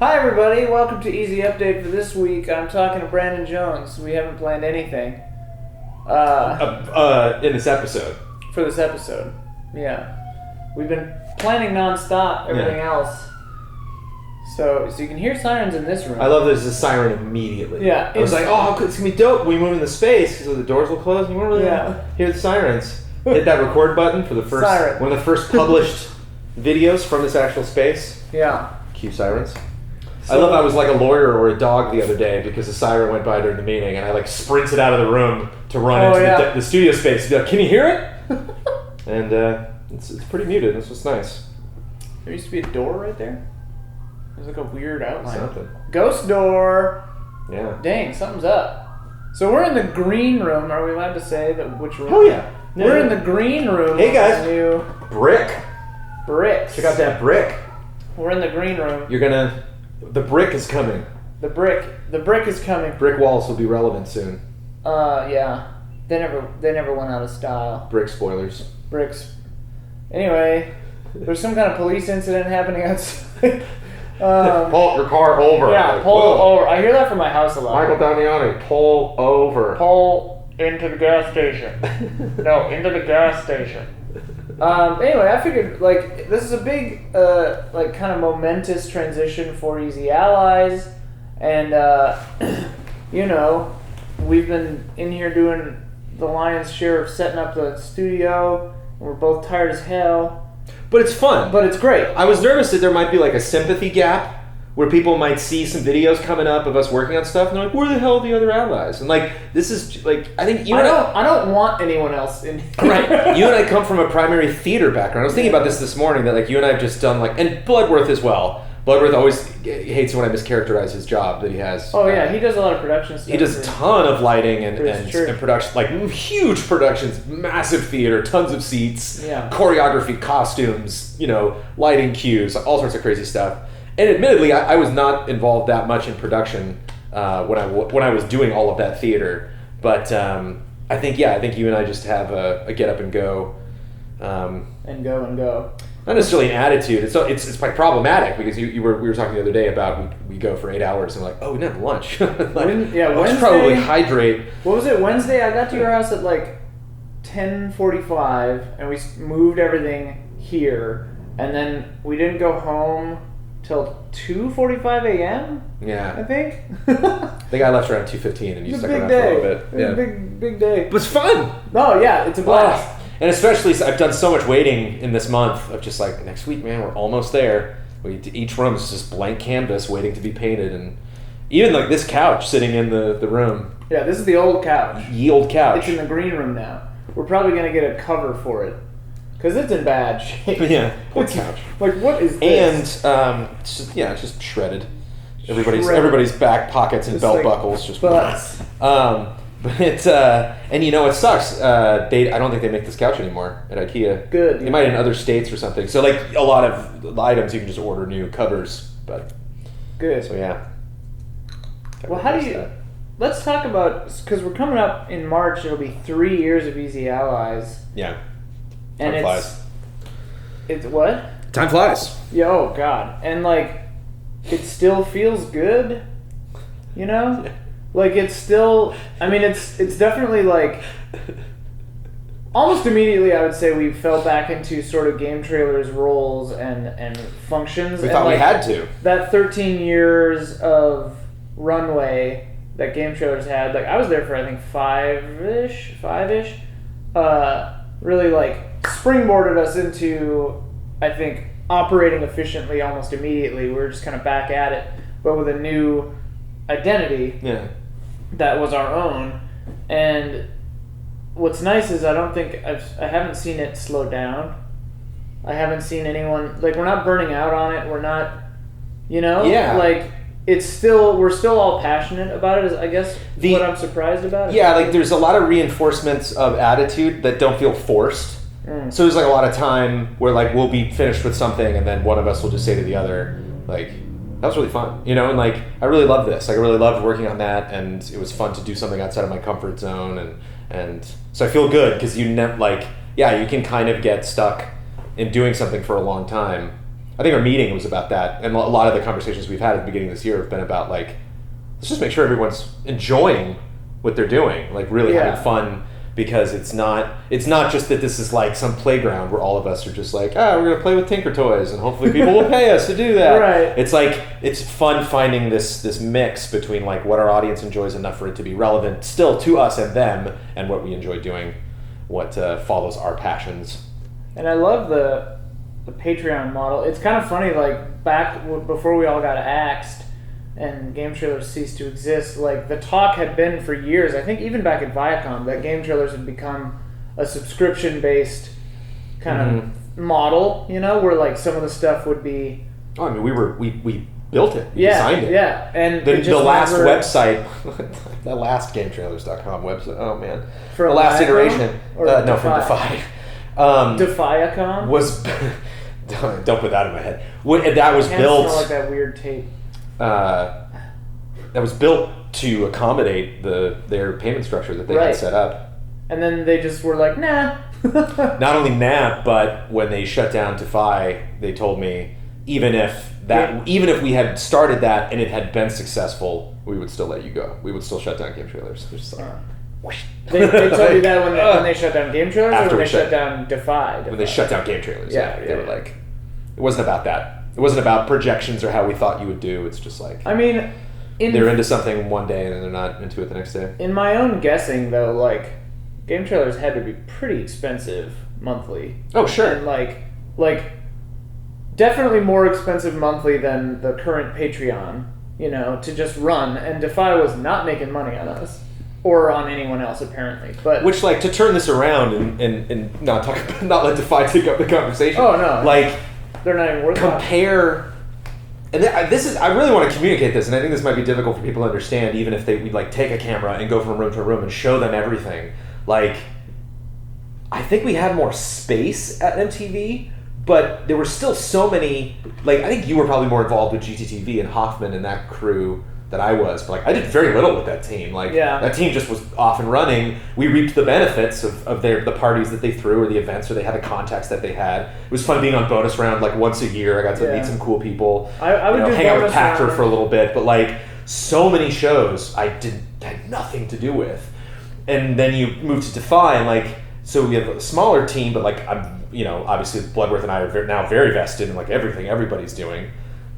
Hi everybody, welcome to Easy Update for this week. I'm talking to Brandon Jones. We haven't planned anything. In this episode. For this episode. Yeah. We've been planning non-stop everything else. So you can hear sirens in this room. I love there's a siren immediately. Yeah. I was like, oh, it's going to be dope when we move into space because the doors will close and you won't really hear the sirens. Hit that record button for the first one of the first published videos from this actual space. Yeah. Cue sirens. I love I was like a lawyer or a dog the other day because a siren went by during the meeting and I like sprinted out of the room to run into the studio space. Be like, can you hear it? And it's pretty muted. This was nice. There used to be a door right there. There's like a weird outline. Something. Ghost door. Yeah. Dang, something's up. So we're in the green room. Are we allowed to say that which room? Oh yeah. We're in the green room. Hey guys. New brick. Bricks. Check out that brick. We're in the green room. The brick is coming. The brick is coming. Brick walls will be relevant soon. Yeah. They never went out of style. Brick spoilers. Bricks. Anyway, there's some kind of police incident happening outside. Pull your car over. Yeah, like, pull whoa. over. I hear that from my house a lot. Michael Damiani, pull over. Pull into the gas station. No, into the gas station. Anyway, I figured like this is a big like kind of momentous transition for Easy Allies, and you know, we've been in here doing the lion's share of setting up the studio. And we're both tired as hell, But it's fun. but it's great. I was nervous that there might be like a sympathy gap where people might see some videos coming up of us working on stuff and they're like, where the hell are the other allies? And like, this is like, I think you I don't want anyone else in here. Right. You and I come from a primary theater background. I was thinking about this morning that like you and I have just done like, and Bloodworth as well. Bloodworth always hates when I mischaracterize his job that he has. Oh yeah, he does a lot of production stuff. He does a ton of lighting and church. production, like huge productions, massive theater, tons of seats, Yeah. choreography, costumes, lighting cues, all sorts of crazy stuff. And admittedly, I was not involved that much in production when I was doing all of that theater. But I think you and I just have a get up and go. And go. Not necessarily an attitude. It's quite problematic because we were talking the other day about we go for 8 hours and we're like, oh, we didn't have lunch. Wednesday, probably hydrate. What was it? Wednesday, I got to your house at like 10:45, and we moved everything here, and then we didn't go home till 2:45 a.m. Yeah, I think. The guy left around 2:15, and you stuck around day. for a little bit. It was a big day. But it's fun. Oh yeah, it's a blast. And especially, I've done so much waiting in this month of just like next week, man, we're almost there. Each room is just blank canvas waiting to be painted, and even like this couch sitting in the room. Yeah, this is the old couch. Ye old couch. It's in the green room now. We're probably gonna get a cover for it because it's in bad shape. Yeah, poor couch. Like, what is this? And it's just shredded. Everybody's back pockets and belt buckles just. But it's and it sucks. I don't think they make this couch anymore at IKEA. Good. They might in other states or something. So like a lot of items you can just order new covers, but good. So yeah. Well, how do you? Let's talk about, because we're coming up in March. It'll be 3 years of Easy Allies. Yeah. And Time flies. It's what? Time flies. Yeah. Oh God. And like, it still feels good. Yeah. Like it's still. I mean, it's definitely like. Almost immediately, I would say we fell back into sort of game trailers' roles and functions. We thought we had to. That 13 years of runway that game trailers had, like I was there for I think five-ish, really like springboarded us into, I think, operating efficiently almost immediately. We were just kind of back at it, but with a new identity that was our own. And what's nice is I haven't seen it slow down. I haven't seen anyone, like, we're not burning out on it. We're not, like, we're still all passionate about it, is I guess what I'm surprised about. Yeah, like there's a lot of reinforcements of attitude that don't feel forced. So there's like a lot of time where like we'll be finished with something and then one of us will just say to the other, like, that was really fun, and like I really love this. Like I really loved working on that, and it was fun to do something outside of my comfort zone, and so I feel good because you can kind of get stuck in doing something for a long time, I think our meeting was about that, and a lot of the conversations we've had at the beginning of this year have been about like, let's just make sure everyone's enjoying what they're doing, like really having fun, because it's not just that this is like some playground where all of us are just like, we're gonna play with Tinker Toys and hopefully people will pay us to do that. Right. It's like it's fun finding this mix between like what our audience enjoys enough for it to be relevant still to us and them, and what we enjoy doing, what follows our passions. And I love the Patreon model. It's kind of funny, like back before we all got axed and Game Trailers ceased to exist, like the talk had been for years, I think even back at Viacom, that Game Trailers had become a subscription-based kind of model, you know, where like some of the stuff would be... Oh, I mean, we built it. We designed it. Yeah, and the last website, the last GameTrailers.com website, oh man. For the last iteration. Or no, from Defy. Defiacom? Was... Don't put that in my head. That was built... Smell like that weird tape. That was built to accommodate their payment structure that they had set up. And then they just were like, nah. Not only that, but when they shut down Defy, they told me even if we had started that and it had been successful, we would still let you go. We would still shut down Game Trailers. Just like, they told you that when they shut down Game Trailers, or when they shut down Defy? When they shut down Game Trailers, they were like, it wasn't about that. It wasn't about projections or how we thought you would do. It's just like, I mean, they're into something one day and then they're not into it the next day. In my own guessing, though, like Game Trailers had to be pretty expensive monthly. Oh, sure. And like definitely more expensive monthly than the current Patreon, you know, to just run. And Defy was not making money on us or on anyone else apparently. But which, like, to turn this around and not let Defy take up the conversation. Oh no, like they're not even worth compare. And this is, I really want to communicate this, and I think this might be difficult for people to understand, even if we like take a camera and go from room to room and show them everything. Like, I think we had more space at MTV, but there were still so many, like, I think you were probably more involved with GTTV and Hoffman and that crew than I was, but like I did very little with that team. Like that team just was off and running. We reaped the benefits of the parties that they threw, or the events, or they had the contacts that they had. It was fun being on bonus round like once a year. I got to meet some cool people. I would hang out with Patrick for a little bit, but like so many shows I had nothing to do with. And then you move to Defy, and like so we have a smaller team, but like I'm obviously Bloodworth and I are now very vested in like everything everybody's doing.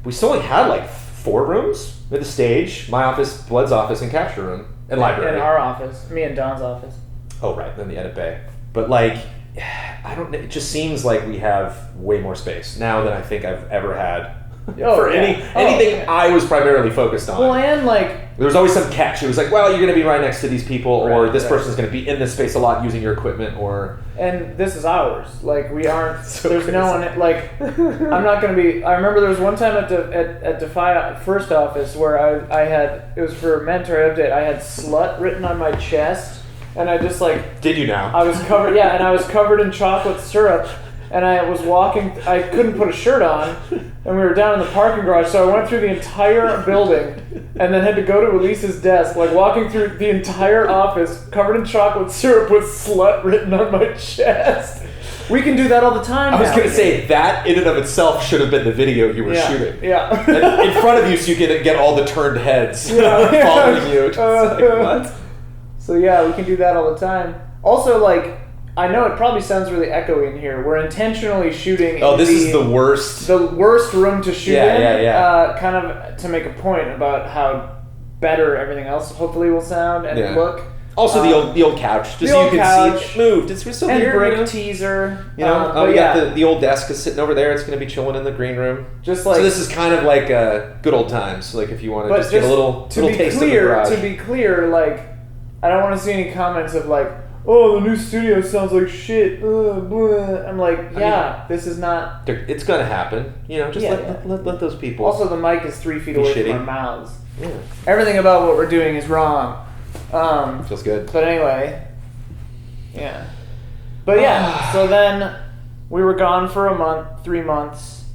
We still only had like 4 rooms with a stage, my office, Blood's office, and capture room, and library. And our office, me and Don's office. Oh right, then the edit bay. But like, it just seems like we have way more space now than I think I've ever had for anything I was primarily focused on. Well, and like, there was always some catch. It was like, well, you're going to be right next to these people, or this person's going to be in this space a lot using your equipment, or... And this is ours. Like, we aren't... so there's crazy. No one... Like, I'm not going to be... I remember there was one time at Defy first office where I had... It was for a mandatory update. I had slut written on my chest, and I just like... Did you now? I was covered... Yeah, and I was covered in chocolate syrup, and I was walking... I couldn't put a shirt on, and we were down in the parking garage, so I went through the entire building and then had to go to Elise's desk, like walking through the entire office covered in chocolate syrup with slut written on my chest. We can do that all the time. I was going to say, that in and of itself should have been the video you were shooting. Yeah. And in front of you so you can get all the turned heads following you. Like, what? So yeah, we can do that all the time. Also, like, I know it probably sounds really echoey in here. We're intentionally shooting. Oh, this is the worst. The worst room to shoot in. Yeah. Kind of to make a point about how better everything else hopefully will sound and look. Also, the old couch, just so you can see it moved. It's so and weird. Brick teaser. We got the old desk is sitting over there. It's going to be chilling in the green room. Just like, so this is kind of like good old times. Like if you want to just get a little taste of the garage. To be clear, like I don't want to see any comments of like, oh, the new studio sounds like shit. I'm like, this is not... It's going to happen. Just let those people... Also, the mic is 3 feet away from our mouths. Yeah. Everything about what we're doing is wrong. Feels good. But anyway, yeah. But yeah, so then we were gone for a month, 3 months.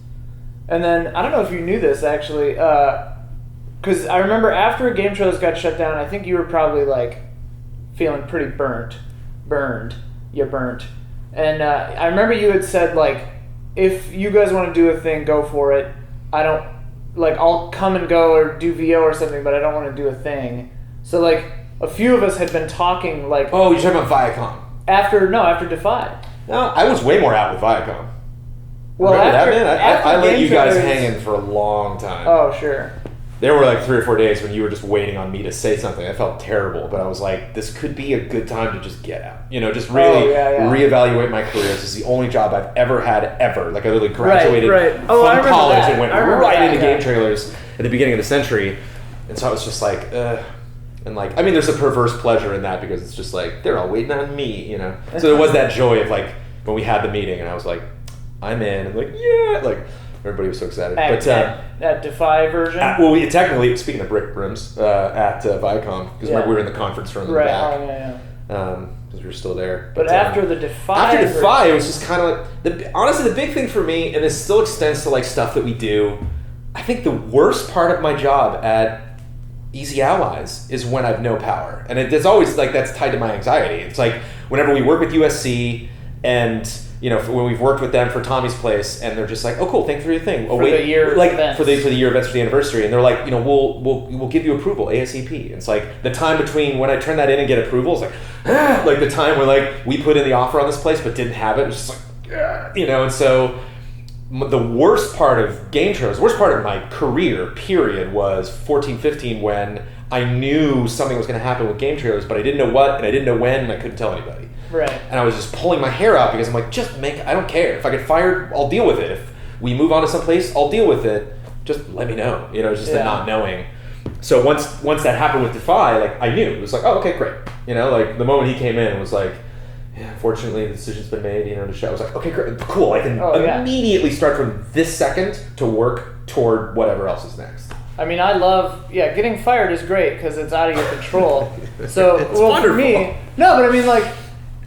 And then, I don't know if you knew this, actually, because I remember after Game Trailers got shut down, I think you were probably, like, feeling pretty burnt. And I remember you had said, like, if you guys want to do a thing, go for it. I don't, like, I'll come and go or do VO or something, but I don't want to do a thing. So, like, a few of us had been talking, like... Oh, you're talking about Viacom. After Defy. No, I was way more out with Viacom. Well, remember after, that, man? I let you guys trailers, hang in for a long time. Oh, sure. There were like 3 or 4 days when you were just waiting on me to say something. I felt terrible, but I was like, this could be a good time to just get out. You know, just really reevaluate my career. This is the only job I've ever had, ever. Like, I literally graduated from college and went right into game trailers at the beginning of the century. And so I was just like, and like, I mean, there's a perverse pleasure in that because it's just like, they're all waiting on me, you know? So there was that joy of like, when we had the meeting and I was like, I'm in. And like, yeah. Like, everybody was so excited. At Defy version? Well, we technically, speaking of brick rooms, at Viacom, because remember we were in the conference room in the back. Because we were still there. But after the Defy After Defy, it was just kind of like, honestly, the big thing for me, and this still extends to like stuff that we do, I think the worst part of my job at Easy Allies is when I have no power. And it's always like, that's tied to my anxiety. It's like, whenever we work with USC and... You know, when we've worked with them for Tommy's Place, and they're just like, "Oh, cool, thank you for your thing." Oh, for the year events. for the year events for the anniversary, and they're like, "You know, we'll give you approval ASAP." And it's like the time between when I turn that in and get approval is like, like the time when like we put in the offer on this place but didn't have it. It's just like, you know. And so the worst part of game trailers, the worst part of my career, period, was 14-15 when I knew something was going to happen with game trailers, but I didn't know what and I didn't know when, and I couldn't tell anybody. Right. And I was just pulling my hair out because I'm like, I don't care. If I get fired, I'll deal with it. If we move on to someplace, I'll deal with it. Just let me know. You know, just the not knowing. So once that happened with Defy, like I knew. It was like, oh, okay, great. You know, like the moment he came in, it was like, yeah, unfortunately the decision's been made, you know, to show. I was like, okay, great, cool. I can immediately start from this second to work toward whatever else is next. I mean, I love, getting fired is great because it's out of your control. So, it's wonderful. For me, no, but I mean, like,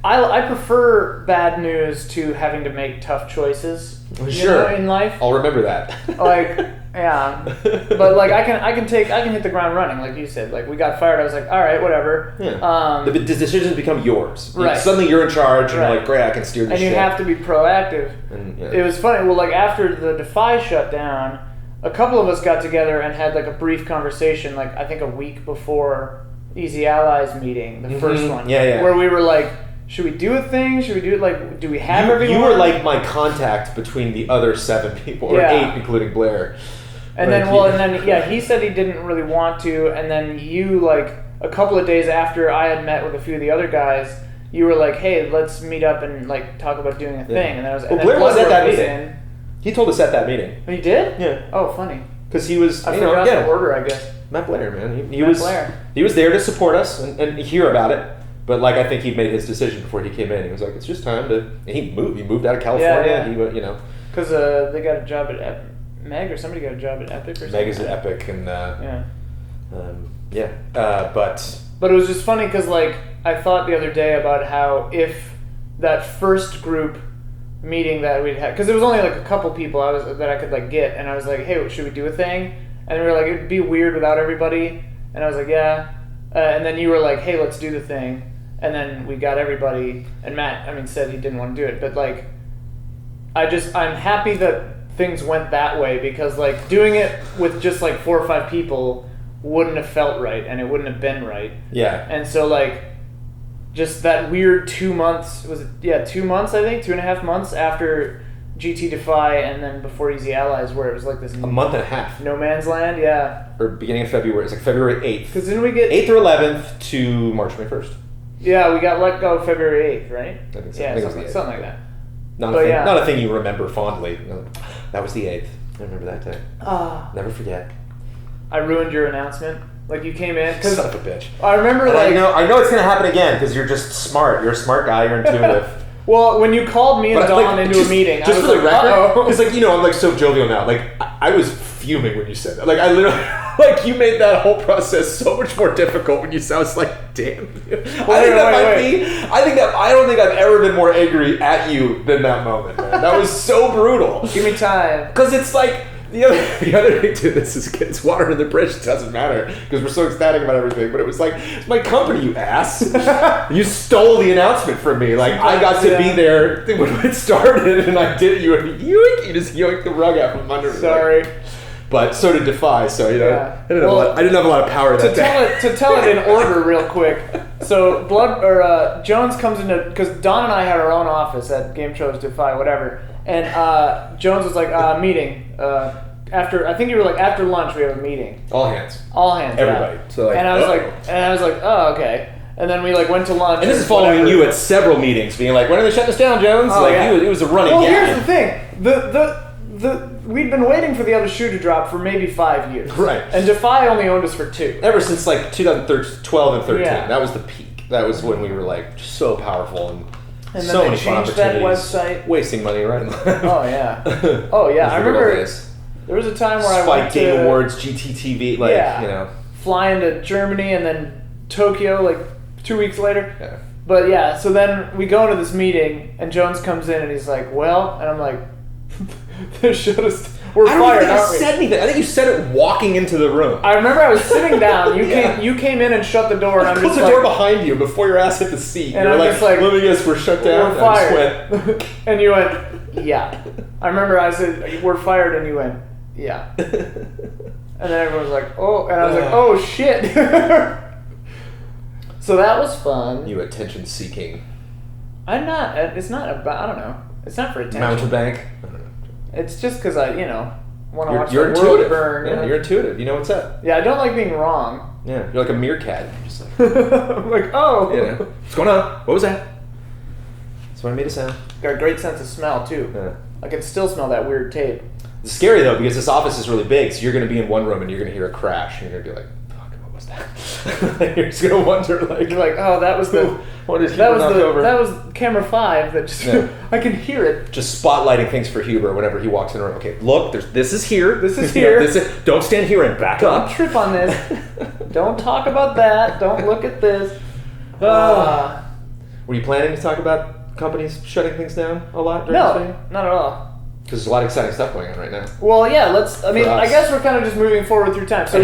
I prefer bad news to having to make tough choices. Sure. In life. I'll remember that. Like, yeah, but like I can hit the ground running, like you said. Like we got fired, I was like, all right, whatever. Yeah. The decisions become yours. Right. Suddenly you're in charge, and you're like, great, I can steer this ship. And you have to be proactive. And, It was funny. Well, like after the Defy shut down, a couple of us got together and had like a brief conversation. Like I think a week before Easy Allies meeting, the first one. Yeah. Where we were like, should we do a thing? Should we do it? Like, do we have everyone? You were like my contact between the other 7 people, or 8, including Blair. And then, he said he didn't really want to. And then you, like, a couple of days after I had met with a few of the other guys, you were like, hey, let's meet up and, like, talk about doing a thing. And Blair was at that meeting. He told us at that meeting. He did? Yeah. Oh, funny. Because he was, I forgot the order, I guess. Matt Blair, man. He was there to support us and hear about it. But like I think he made his decision before he came in. He was like, "It's just time to." And he moved out of California. Yeah. He you know. Because they got a job at Meg, or somebody got a job at Epic, or something. Meg is at Epic, and But it was just funny because like I thought the other day about how if that first group meeting that we'd had, because there was only like a couple people that I could like get, and I was like, hey, should we do a thing? And we were like, it'd be weird without everybody, and I was like, yeah. And then you were like, hey, let's do the thing. And then we got everybody, and Matt, said he didn't want to do it, but like, I'm happy that things went that way, because like doing it with just like 4 or 5 people wouldn't have felt right, and it wouldn't have been right. Yeah. And so like, just that weird 2 months, 2 months, I think, 2.5 months after GT Defy, and then before Easy Allies, where it was like this... A month and a half. No man's land, yeah. Or beginning of February. It's like February 8th. Because didn't we get... 8th or 11th to March 21st. Yeah, we got let go February 8th, right? I think so. Yeah, something like that. Not a thing you remember fondly. No, that was the 8th. I remember that day. Never forget. I ruined your announcement. Like, you came in... Son of a bitch. I remember, I know it's going to happen again, because you're just smart. You're a smart guy. You're intuitive. Well, when you called me and Dawn into a meeting, I was for the record, because I'm like so jovial now. Like I was fuming when you said that. Like I literally, like you made that whole process so much more difficult when you said. I was like, damn. I don't think I've ever been more angry at you than that moment, man. That was so brutal. Give me time. Because it's like the other thing to this is it's water in the bridge. It doesn't matter because we're so ecstatic about everything. But it was like, it's my company, you ass. You stole the announcement from me. Like I got to be there when it started, and I did. You just yoinked the rug out from under me. Sorry. Like, but so did Defy. So I didn't have a lot of power that day. To tell it in order, real quick. So Jones comes into, because Don and I had our own office at Game Shows, Defy, whatever. And Jones was like, meeting. After, I think you were like, after lunch we have a meeting. All hands. Everybody. Yeah. So and I was like, oh, okay. And then we like went to lunch. And this is following you at several meetings, being like, when are they shutting us down, Jones? Oh, yeah. It was a running gag. Well, here's the thing. We'd been waiting for the other shoe to drop for maybe 5 years. Right. And Defy only owned us for 2. Ever since like 2012 and 13. Yeah. That was the peak. That was when we were like so powerful and then so they many fun changed that opportunities. website. Wasting money right and left. Oh, yeah. Oh, yeah. I remember there was a time where I went to Game Awards, GTTV, flying to Germany and then Tokyo like 2 weeks later. Yeah. But yeah, so then we go into this meeting and Jones comes in and he's like, well, and I'm like, they shut us. We're fired, aren't we? I aren't we? said anything. I think you said it walking into the room. I remember I was sitting down. You came in and shut the door, and I'm just closed the door behind you before your ass hit the seat. And You're I'm like, just like, let me guess, we're shut down. We're fired. And you went, yeah. I remember I said, we're fired, and you went, yeah. And then everyone was like, oh, and I was like, oh shit. So that was fun. You attention seeking. It's not about, I don't know. It's not for attention. Mountebank. It's just because I, want to watch you're the intuitive. world burn. Yeah, you're intuitive. You know what's up. Yeah, I don't like being wrong. Yeah, you're like a meerkat. You're just like, I'm like, oh. What's going on? What was that? That's what I made a sound. Got a great sense of smell, too. Yeah. I can still smell that weird tape. It's scary, though, because this office is really big, so you're going to be in one room and you're going to hear a crash, and you're going to be like, fuck, what was that? You're just going to wonder, like... You're like, oh, that was the... That was camera 5 that just... Yeah. I can hear it. Just spotlighting things for Huber whenever he walks in a room. Okay, look, this is here. This is here. Don't stand here and back up. Don't trip on this. Don't talk about that. Don't look at this. Were you planning to talk about companies shutting things down a lot during this video? No, not at all. Because there's a lot of exciting stuff going on right now. Well, yeah, I guess we're kind of just moving forward through time. So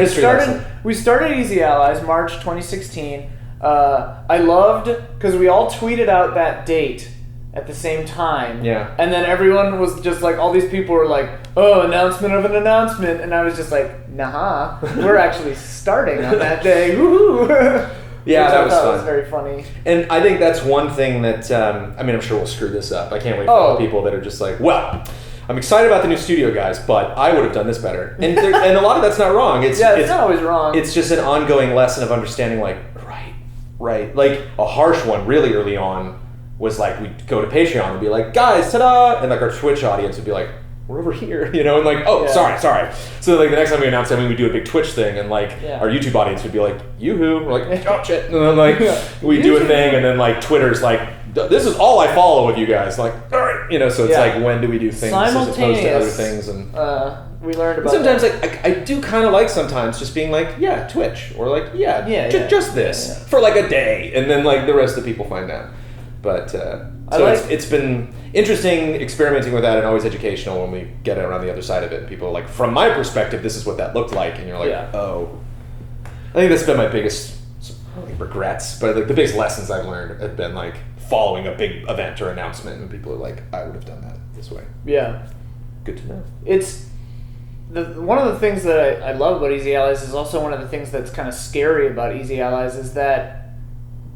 we started Easy Allies March 2016. I loved, because we all tweeted out that date at the same time. Yeah. And then everyone was just like, all these people were like, oh, announcement of an announcement. And I was just like, nah, we're actually starting on that day. Woohoo! Yeah, that was fun. That was very funny. And I think that's one thing that, I'm sure we'll screw this up. I can't wait for all the people that are just like, well, I'm excited about the new studio, guys, but I would have done this better. And and a lot of that's not wrong. It's not always wrong. It's just an ongoing lesson of understanding, like, right. Like, a harsh one really early on was like, we'd go to Patreon and be like, guys, ta-da! And like our Twitch audience would be like, we're over here, and like, oh, yeah. sorry. So like the next time we announce something, we do a big Twitch thing, and like our YouTube audience would be like, yoo-hoo, we're like, oh shit, and then like we do a thing, and then like Twitter's like, this is all I follow with you guys, like, all right, so it's like, when do we do things as opposed to other things, and we learned about sometimes like I do kind of like sometimes just being like, yeah, Twitch, or like, just this for like a day, and then like the rest of the people find out. But it's been interesting experimenting with that, and always educational when we get around the other side of it. People are like, from my perspective, this is what that looked like, and you're like, oh. I think that's been my biggest regrets, but like the biggest lessons I've learned have been like following a big event or announcement, and people are like, I would have done that this way. Yeah, good to know. It's one of the things that I love about Easy Allies is also one of the things that's kind of scary about Easy Allies is that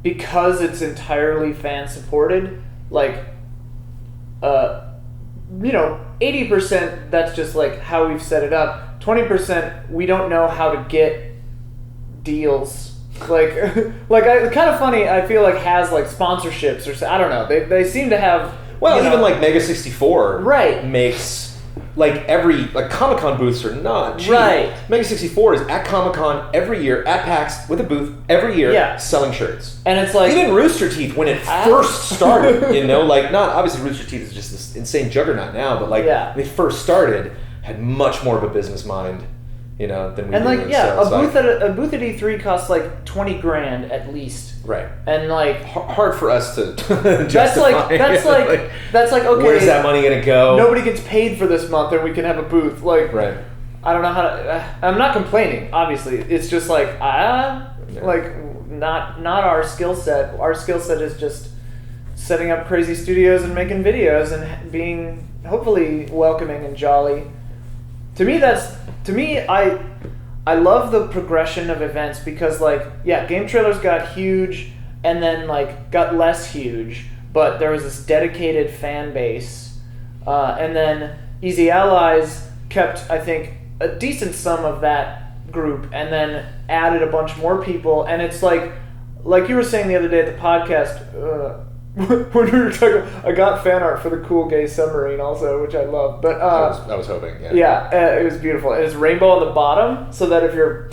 because it's entirely fan supported, like 80% that's just like how we've set it up. 20% we don't know how to get deals. Like kind of funny. I feel like has like sponsorships or I don't know. They seem to have. Well, even like Mega 64 right makes. Like Comic-Con booths are not cheap. Right. Mega 64 is at Comic-Con every year, at PAX, with a booth every year, selling shirts. And it's like... Even Rooster Teeth, when it first started, not obviously Rooster Teeth is just this insane juggernaut now, but when they first started, had much more of a business mind you know, than we and do. like, yeah, so a booth at E3 costs like $20,000 at least. Right. And like hard for us to justify. That's like okay. Where's that money gonna go? Nobody gets paid for this month, and we can have a booth. Like, right. I don't know how to. I'm not complaining. Obviously, it's just like like not our skill set. Our skill set is just setting up crazy studios and making videos and being hopefully welcoming and jolly. To me, I love the progression of events because, like, yeah, Game Trailers got huge and then, like, got less huge, but there was this dedicated fan base. And then Easy Allies kept, I think, a decent sum of that group and then added a bunch more people. And it's like you were saying the other day at the podcast, when we were talking, I got fan art for the cool gay submarine also, which I love. But I was hoping, yeah. Yeah, it was beautiful. And it's rainbow on the bottom, so that if you're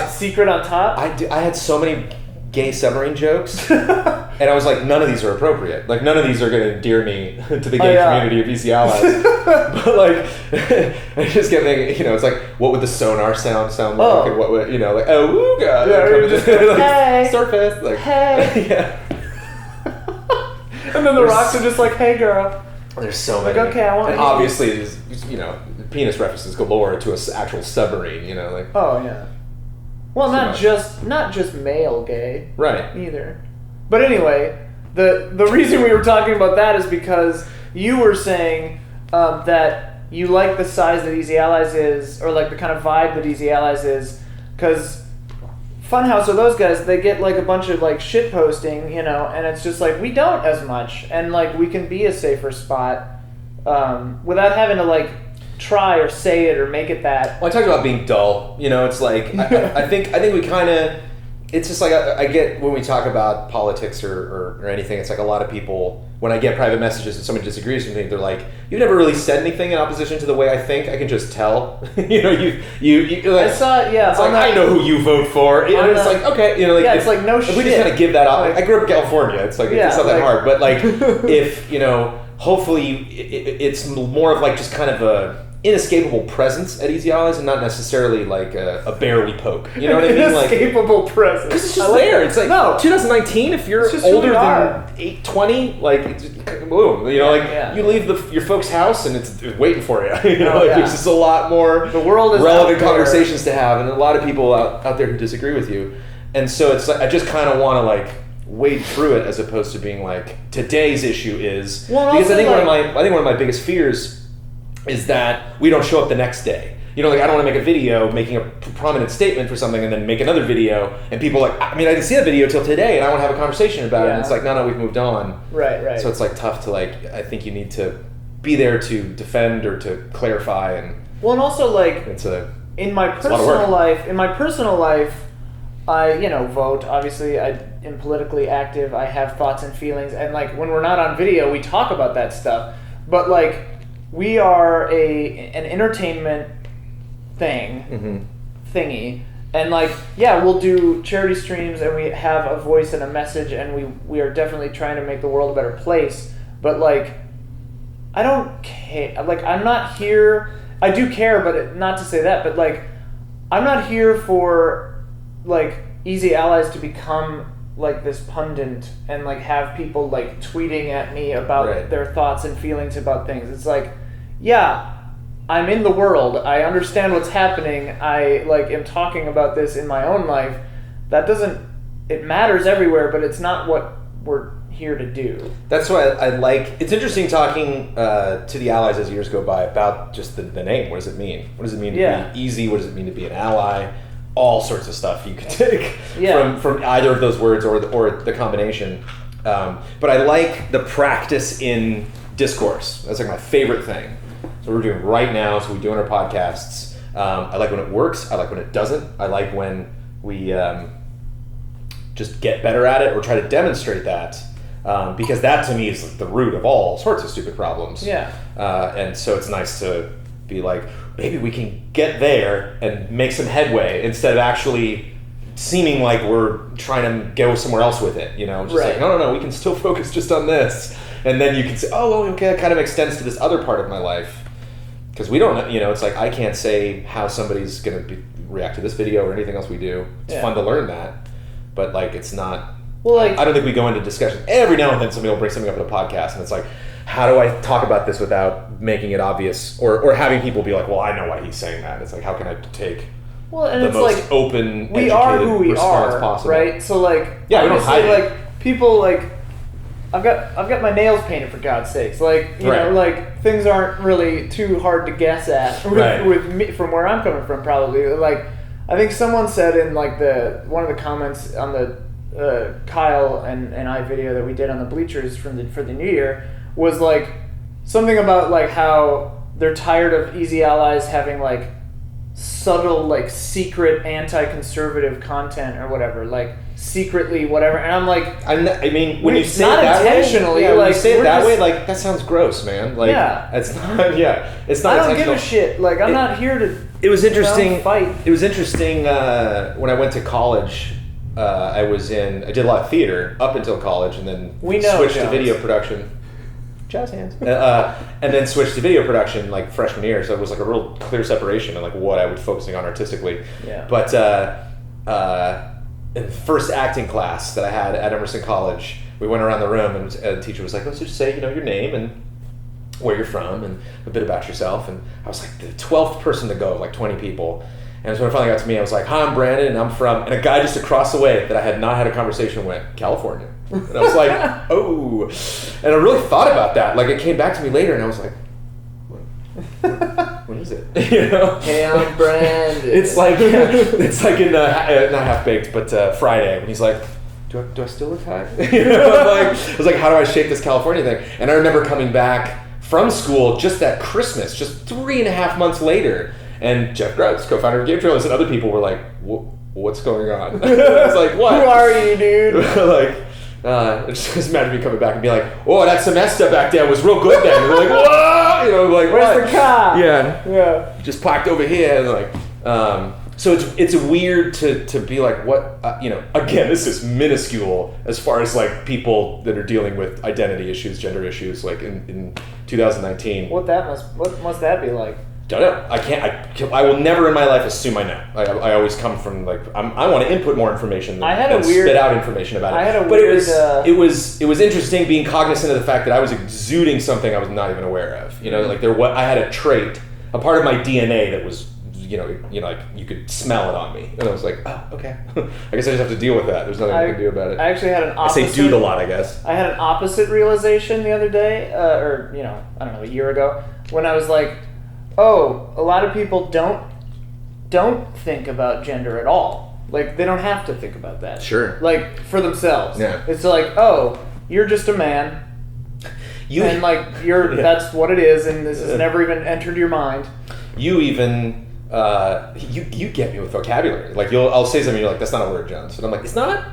secret on top. I had so many gay submarine jokes, and I was like, none of these are appropriate. Like, none of these are going to endear me to the gay community of Easy Allies. But like, I just get thinking, you know, it's like, what would the sonar sound like? And what would, you know, like, oh, God. Yeah, just like, hey. Surface. Like, hey. Yeah. And then the rocks are just like, hey, girl. There's so many. Like, okay, I want. And obviously, there's, you know, penis references galore to an actual submarine. You know, like. Oh yeah. Well, not just male gay. Right. Either. But anyway, the reason we were talking about that is because you were saying that you like the size that Easy Allies is, or like the kind of vibe that Easy Allies is, because Funhouse or those guys, they get like a bunch of like shit posting, you know, and it's just like we don't as much, and like we can be a safer spot without having to like try or say it or make it that. Well, I talked about being dull. You know, it's like I think we kind of. It's just like I get when we talk about politics or anything. It's like a lot of people, when I get private messages and somebody disagrees with me, they're like, "You've never really said anything in opposition to the way I think. I can just tell." You know, you like, I saw, yeah. It's like I know who you vote for, and it's like, okay, you know, like, yeah, it's like no shit. If we just kind of give that up. Like, I grew up in California. It's like it's not that hard, but like if you know, hopefully it's more of like just kind of a inescapable presence at Easy Allies and not necessarily like a bear we poke. You know what I mean? Inescapable presence. Because it's just there. It's like, no, 2019, if you're older than 820, like, boom. You know, like, you leave your folks' house and it's waiting for you. You know, there's just a lot more the world is relevant conversations to have, and a lot of people out there who disagree with you. And so it's like, I just kind of want to, like, wade through it as opposed to being like, today's issue is... Well, because I think one of my biggest fears is that we don't show up the next day. You know, like, I don't want to make a video making a prominent statement for something and then make another video, and people are like, I mean, I didn't see that video till today, and I want to have a conversation about it. And it's like, no, we've moved on. Right. So it's like tough to like, I think you need to be there to defend or to clarify. And also like, in my personal life, I vote. Obviously, I am politically active. I have thoughts and feelings, and like when we're not on video, we talk about that stuff. But like, we are an entertainment thingy, and like, yeah, we'll do charity streams, and we have a voice and a message, and we are definitely trying to make the world a better place. But like, I don't care. Like, I'm not here. I do care, but not to say that. But like, I'm not here for like Easy Allies to become like this pundit and like have people like tweeting at me about their thoughts and feelings about things. It's like, yeah, I'm in the world. I understand what's happening. I like am talking about this in my own life. It matters everywhere, but it's not what we're here to do. That's why I like, it's interesting talking to the allies as years go by about just the name. What does it mean? What does it mean to be easy? What does it mean to be an ally? All sorts of stuff you could take from either of those words or the combination. But I like the practice in discourse. That's like my favorite thing. So we're doing right now, so we do on our podcasts. I like when it works. I like when it doesn't. I like when we just get better at it or try to demonstrate that. Because that to me is like the root of all sorts of stupid problems. Yeah. And so it's nice to be like, maybe we can get there and make some headway instead of actually seeming like we're trying to go somewhere else with it, you know? Just like, no, we can still focus just on this. And then you can say, oh, well, okay, that kind of extends to this other part of my life. because we don't, it's like I can't say how somebody's going to react to this video or anything else we do. It's fun to learn that, but like it's not. Well, like I don't think we go into discussion. Every now and then somebody will bring something up in a podcast, and it's like, how do I talk about this without making it obvious, or having people be like, well, I know why he's saying that. It's like, how can I take the most open, we are who we response are, possible, right? So like, we don't hide it. Like people like. I've got my nails painted, for God's sakes. Like, you know, like things aren't really too hard to guess at with me, from where I'm coming from. Probably, like, I think someone said in like one of the comments on the Kyle and I video that we did on the bleachers for the New Year was like something about like how they're tired of Easy Allies having like subtle, like secret anti-conservative content or whatever, like secretly whatever, and I'm like, I mean, when you say not it that intentionally, way, like when you say it that way, like that sounds gross, man. Like, it's not. It's not. I don't give a shit. Like, I'm not here to. It was interesting. Fight. It was interesting when I went to college. I did a lot of theater up until college, and then switched to video production. Jazz hands. And then switched to video production like freshman year, so it was like a real clear separation of like what I was focusing on artistically. Yeah. But in the first acting class that I had at Emerson College, we went around the room and the teacher was like, let's just say, your name and where you're from and a bit about yourself. And I was like the 12th person to go, like 20 people. And so when it finally got to me, I was like, hi, I'm Brandon, and I'm from, and a guy just across the way that I had not had a conversation with, California. And I was like, oh. And I really thought about that. Like, it came back to me later, and I was like, what is it? Hey, I'm Brandon. It's like in not Half Baked, but Friday, when he's like, do I still look high? I was like, how do I shape this California thing? And I remember coming back from school just that Christmas, just 3.5 months later, and Jeff Grubbs, co-founder of Game Trailers, and other people were like, what's going on? I was like, what? Who are you, dude? Just imagine me coming back and be like, oh, that semester back there was real good then. And they're like, whoa! Like, where's the car? Yeah. Just parked over here. And like, so it's weird to be like, what, again, this is minuscule as far as like people that are dealing with identity issues, gender issues, like in 2019. What must that be like? Don't know. I will never in my life assume I know. I always come from like I want to input more information than spit out information about it. It was interesting being cognizant of the fact that I was exuding something I was not even aware of. Like I had a trait, a part of my DNA that was like you could smell it on me, and I was like, oh, okay. I guess I just have to deal with that. There's nothing I can do about it. I actually had an opposite. I say dude a lot, I guess. I had an opposite realization the other day, or I don't know, a year ago, when I was like, oh, a lot of people don't think about gender at all. Like, they don't have to think about that. Sure. Like, for themselves. Yeah. It's like, oh, you're just a man. And like that's what it is, and this has never even entered your mind. You even you get me with vocabulary. Like I'll say something, you're like, that's not a word, Jones. And I'm like, it's not?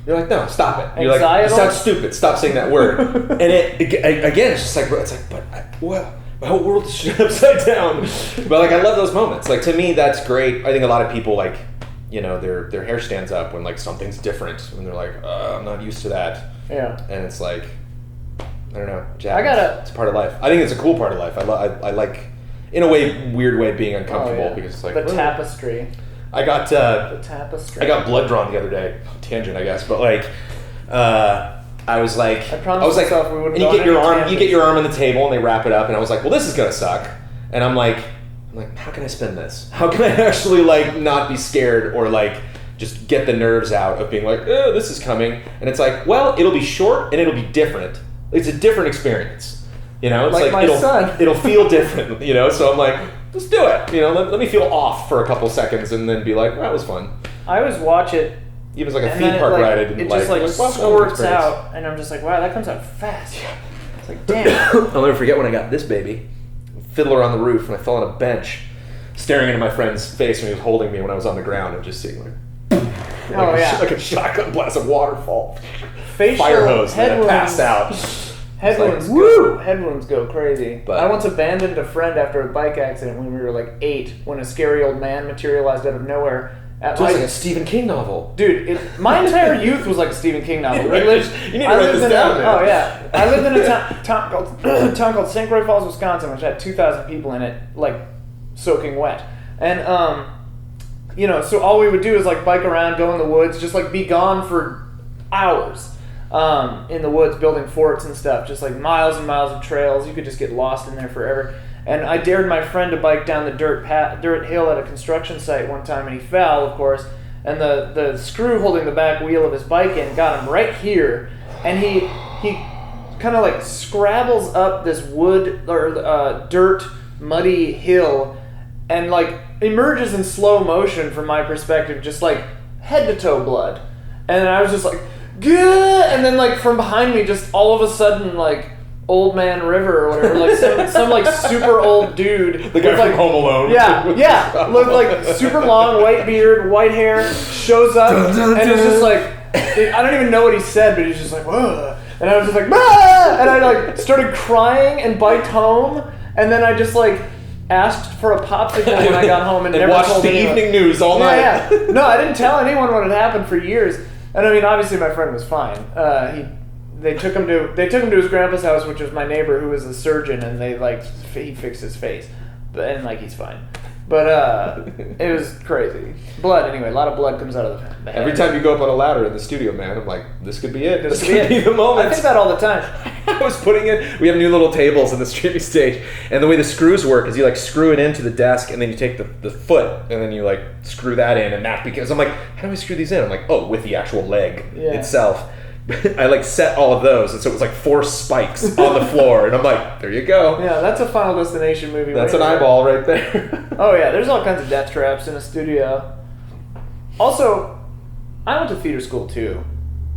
You're like, no, stop it. You're like, it sounds stupid. Stop saying that word. And again, it's just like, but what? My whole world is shit upside down. But like, I love those moments. Like, to me, that's great. I think a lot of people like, their hair stands up when like something's different, when they're like, I'm not used to that. Yeah. And it's like, I don't know. It's a part of life. I think it's a cool part of life. I like, in a weird way, being uncomfortable because it's like the tapestry. I got the tapestry. I got blood drawn the other day. Tangent, I guess, but like, I was like, we wouldn't. And you get your arm on the table, and they wrap it up, and I was like, well, this is gonna suck. And I'm like, how can I spin this? How can I actually like not be scared or like just get the nerves out of being like, oh, this is coming? And it's like, well, it'll be short and it'll be different. It's a different experience, It's like my son. It'll feel different, So I'm like, let's do it. Let me feel off for a couple seconds and then be like, well, that was fun. I always watch it. Even like a theme park ride, I didn't like. It just squirts out, and I'm just like, wow, that comes out fast. Yeah. It's like, damn. I'll never forget when I got this baby, Fiddler on the Roof, and I fell on a bench, staring into my friend's face when he was holding me when I was on the ground and just seeing like a shotgun blast of waterfall, fire hose, and I passed out. Head wounds go crazy. But I once abandoned a friend after a bike accident when we were like 8, when a scary old man materialized out of nowhere It's like a Stephen King novel. Dude, my entire youth was like a Stephen King novel. You need to write this down, man. Oh, yeah. I lived in a town called St. Croix Falls, Wisconsin, which had 2,000 people in it, like, soaking wet. And, so all we would do is, like, bike around, go in the woods, just, like, be gone for hours in the woods, building forts and stuff. Just, like, miles and miles of trails. You could just get lost in there forever. And I dared my friend to bike down the dirt hill at a construction site one time, and he fell, of course. And the screw holding the back wheel of his bike in got him right here. And he kind of like scrabbles up this wood or dirt muddy hill, and like emerges in slow motion from my perspective, just like head to toe blood. And I was just like, gah! And then like from behind me, just all of a sudden like Old Man River or whatever, like some like super old dude. The guy from like, Home Alone. Yeah. Looked like super long, white beard, white hair, shows up, and it's just like, I don't even know what he said, but he's just like, whoa. And I was just like, bah! And I like started crying and biked home, and then I just like asked for a popsicle when I got home and never watched told the anyone. evening news all night. Yeah. No, I didn't tell anyone what had happened for years. And I mean, obviously my friend was fine. They took him to his grandpa's house, which was my neighbor, who was a surgeon, and he fixed his face, and like he's fine. But it was crazy. Blood, anyway. A lot of blood comes out of the head. Every time you go up on a ladder in the studio, man, I'm like, this could be it. This could be the moment. I think that all the time. I was we have new little tables in the streaming stage, and the way the screws work is you like screw it into the desk, and then you take the foot, and then you like screw that in, and that because I'm like, how do I screw these in? I'm like, oh, with the actual leg itself. I like set all of those, and so it was like 4 spikes on the floor, and I'm like, there you go. Yeah, that's a Final Destination movie. That's an eyeball right there. Oh yeah, there's all kinds of death traps in a studio. Also, I went to theater school too.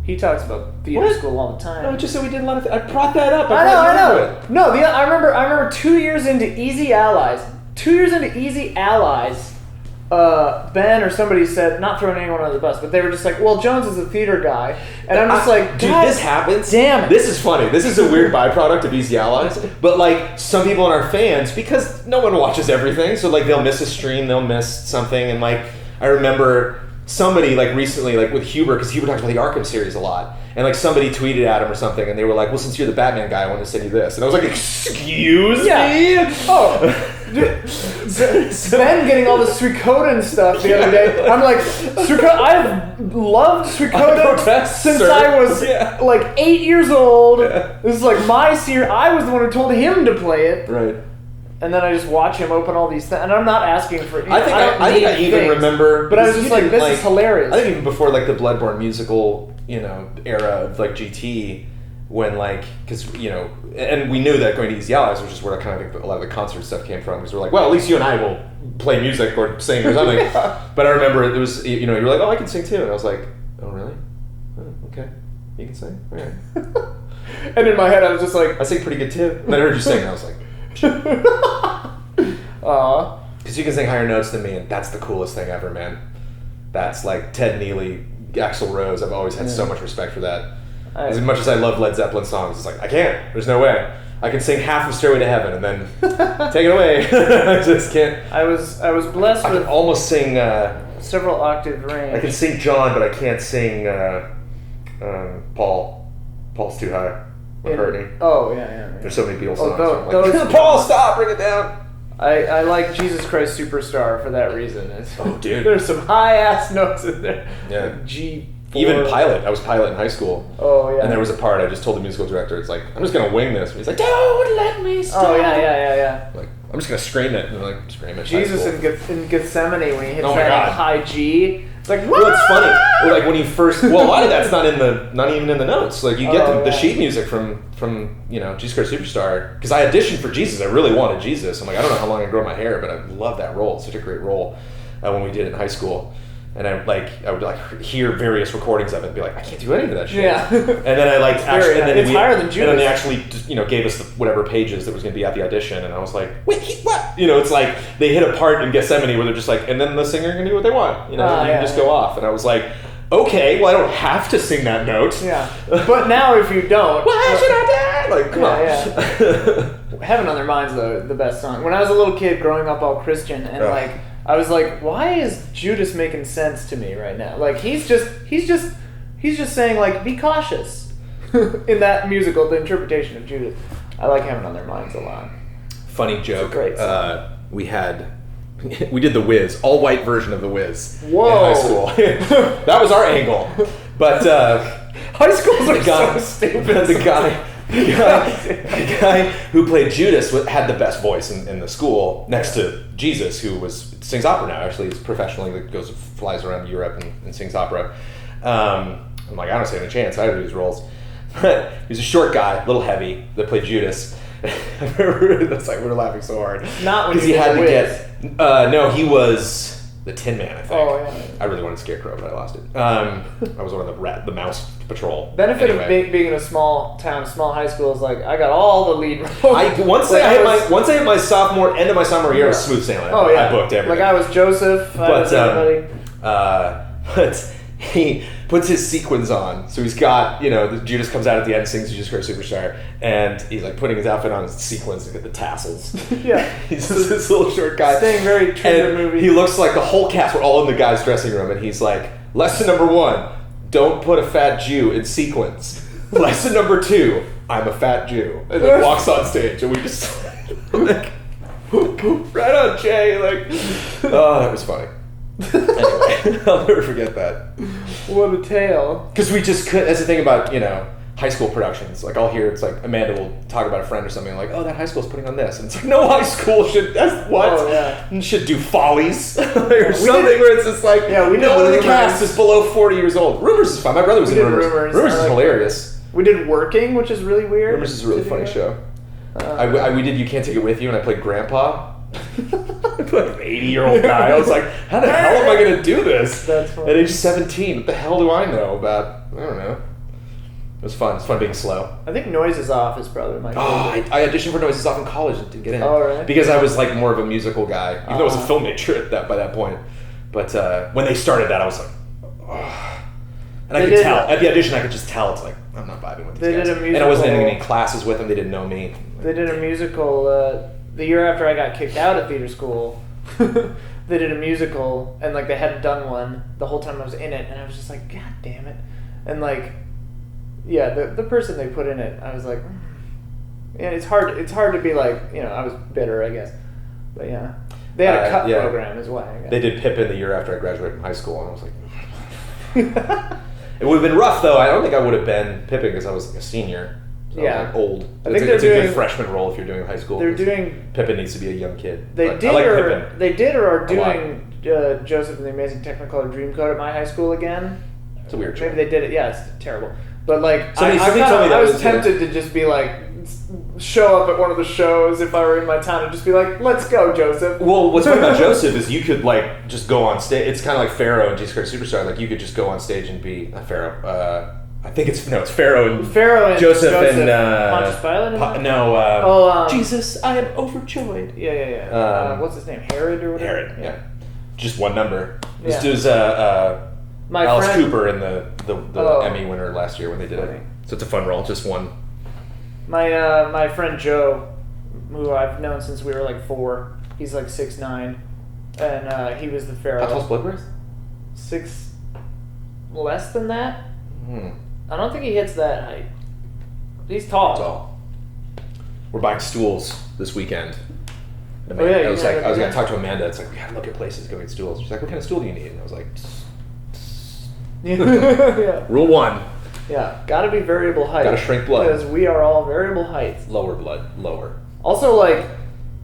He talks about theater school all the time. No, just so we did a lot of. I brought that up. I know. No, I remember 2 years into Easy Allies. 2 years into Easy Allies. Ben or somebody said, not throwing anyone under the bus, but they were just like, well, Jones is a theater guy. And I'm just like, dude, this happens. Damn it. This is funny. This is a weird byproduct of Easy Allies. But like, some people in our fans, because no one watches everything, so like they'll miss a stream, they'll miss something. And like, I remember somebody like recently, like with Huber, because Huber talks about the Arkham series a lot. And like somebody tweeted at him or something, and they were like, well, since you're the Batman guy, I want to send you this. And I was like, excuse me? Oh. Ben getting all the Suikoden stuff the other day. I'm like, I've loved Suikoden since I was like 8 years old. Yeah. This is like my series. I was the one who told him to play it. Right. And then I just watch him open all these things. And I'm not asking for... I think I even remember... But I was just like, this is hilarious. I think even before like the Bloodborne musical, era of like GT, when like, because, and we knew that going to Easy Allies, which is where I kind of think a lot of the concert stuff came from, because we're like, well, at least you and I will play music or sing or something. But I remember it was, you were like, oh, I can sing too. And I was like, oh, really? Oh, okay. You can sing? Okay. And in my head, I was just like... I sing pretty good too. And then I heard you sing, and I was like... Because you can sing higher notes than me, and that's the coolest thing ever, man. That's like Ted Neely, Axl Rose. I've always had so much respect for that. As much as I love Led Zeppelin songs, it's like, I can't. There's no way. I can sing half of Stairway to Heaven and then take it away. I just can't. I was blessed with... I can almost sing... several octave range. I can sing John, but I can't sing Paul. Paul's too high. McCartney. Oh, yeah. There's so many Beatles songs. Those, Paul, stop! Bring it down! I like Jesus Christ Superstar for that reason. Dude. There's some high-ass notes in there. Yeah. G4. Even Pilot. I was Pilot in high school. Oh, yeah. And there was a part, I just told the musical director, it's like, I'm just going to wing this. And he's like, don't let me stop. Oh, yeah. Like, I'm just going to scream it. And I'm like, scream it. Jesus in Gethsemane when he hits that like, high G. It's like, well, it's funny. Or like when you first, well, a lot of that's not even in the notes. Like you get the sheet music from Jesus Christ Superstar. Because I auditioned for Jesus. I really wanted Jesus. I'm like, I don't know how long I grow my hair, but I love that role. It's such a great role when we did it in high school. And I would hear various recordings of it and be like, I can't do any of that shit. Yeah. And then I it's higher than Judas. And then they actually just, gave us whatever pages that was going to be at the audition, and I was like, wait, what? It's like they hit a part in Gethsemane where they're just like, and then the singer can do what they want, and you just go off. And I was like, okay, well I don't have to sing that note. Yeah. But now if you don't, why should I die? Like, come on. Yeah. Heaven on Their Minds, though, the best song. When I was a little kid growing up all Christian, and I was like, why is Judas making sense to me right now? Like he's just saying like, be cautious in that musical, the interpretation of Judas. I like having on their minds a lot. Funny joke. Great We did the Wiz, all white version of the Wiz. Whoa. In high school. That was our angle. But high schools are so stupid. The guy who played Judas had the best voice in the school, next to Jesus, who sings opera now. Actually, he's professionally flies around Europe and sings opera. I'm like, I don't stand a chance. I do these roles. He's a short guy, a little heavy, that played Judas. I remember that's like we were laughing so hard. Not when because he had to get. No, he was the Tin Man. I think. Oh yeah. I really wanted Scarecrow, but I lost it. I was one of the Mouse Patrol. Benefit of being in a small town, small high school is like I got all the lead roles. Once I hit my end of my sophomore year, I was smooth sailing. Oh yeah. I booked everything. Like I was Joseph. But he puts his sequins on, so he's got, Judas comes out at the end, sings Jesus Christ Superstar, and he's like putting his outfit on his sequins to get the tassels. Yeah. He's just this little short guy. Staying very true to the movie. He looks like the whole cast were all in the guy's dressing room, and he's like, lesson number 1, don't put a fat Jew in sequins. Lesson number 2, I'm a fat Jew. And then walks on stage, and we just like, right on, Jay. Like, oh, that was funny. Anyway, I'll never forget that. What a tale. Because we just could. That's the thing about high school productions. Like I'll hear it's like Amanda will talk about a friend or something like, oh, that high school's putting on this, and it's like, no high school should. That's what. Oh, yeah. Should do Follies or something where it's just like, yeah, we no one in the Rumors. cast is below 40 years old. Rumors is fun. My brother was in Rumors. Rumors is hilarious. We did Working, which is really weird. Rumors is a really funny show. We did You Can't Take It With You, and I played Grandpa. Like an 80-year-old guy. I was like, how the hell am I going to do this? That's funny. At age 17, what the hell do I know about? I don't know. It was fun. It's fun being slow. I think Noises Off is probably my favorite. I auditioned for Noises Off in college and didn't get in. Oh, really? Because I was like more of a musical guy, even though I was a film major by that point. But when they started that, I was like, oh. And I could tell. At the audition, I could just tell. It's like, I'm not vibing with these guys. And I wasn't in any classes with them. They didn't know me. They did a musical the year after I got kicked out of theater school. They did a musical, and like they hadn't done one the whole time I was in it, and I was just like, God damn it. And like, yeah, the person they put in it, I was like, yeah, it's hard to be like, I was bitter, I guess. But yeah. They had a cut program as well. They did Pippin the year after I graduated from high school, and I was like, it would have been rough, though. I don't think I would have been Pippin because I was like a senior. So I was like old. I think it's a good freshman role if you're doing high school. They're doing... Pippin needs to be a young kid. They did or are doing Joseph and the Amazing Technicolor Dreamcoat at my high school again. It's a weird show. Maybe they did it. Yeah, it's terrible. But like, somebody told me that I was tempted to just be like, show up at one of the shows if I were in my town and just be like, let's go, Joseph. Well, what's funny about Joseph is you could like just go on stage. It's kind of like Pharaoh and Jesus Christ Superstar. Like you could just go on stage and be Pharaoh. I think it's Pharaoh and Joseph and Pontius Pilate. Jesus, I am overjoyed. Yeah. What's his name? Herod or whatever. Herod. Yeah. Just one number. Yeah. This dude's Alice Cooper in the Emmy winner last year when they did it. So it's a fun role. Just one. My friend Joe, who I've known since we were like 4, he's like 6'9", and he was the Pharaoh. How tall's Bloodworth? 6 less than that. I don't think he hits that height. He's tall. We're buying stools this weekend. I was gonna talk to Amanda. It's like we gotta look at places going stools. She's like, "What kind of stool do you need?" And I was like, yeah. Rule 1. Yeah, gotta be variable height. Gotta shrink blood. Because we are all variable heights. Lower blood, lower. Also, like,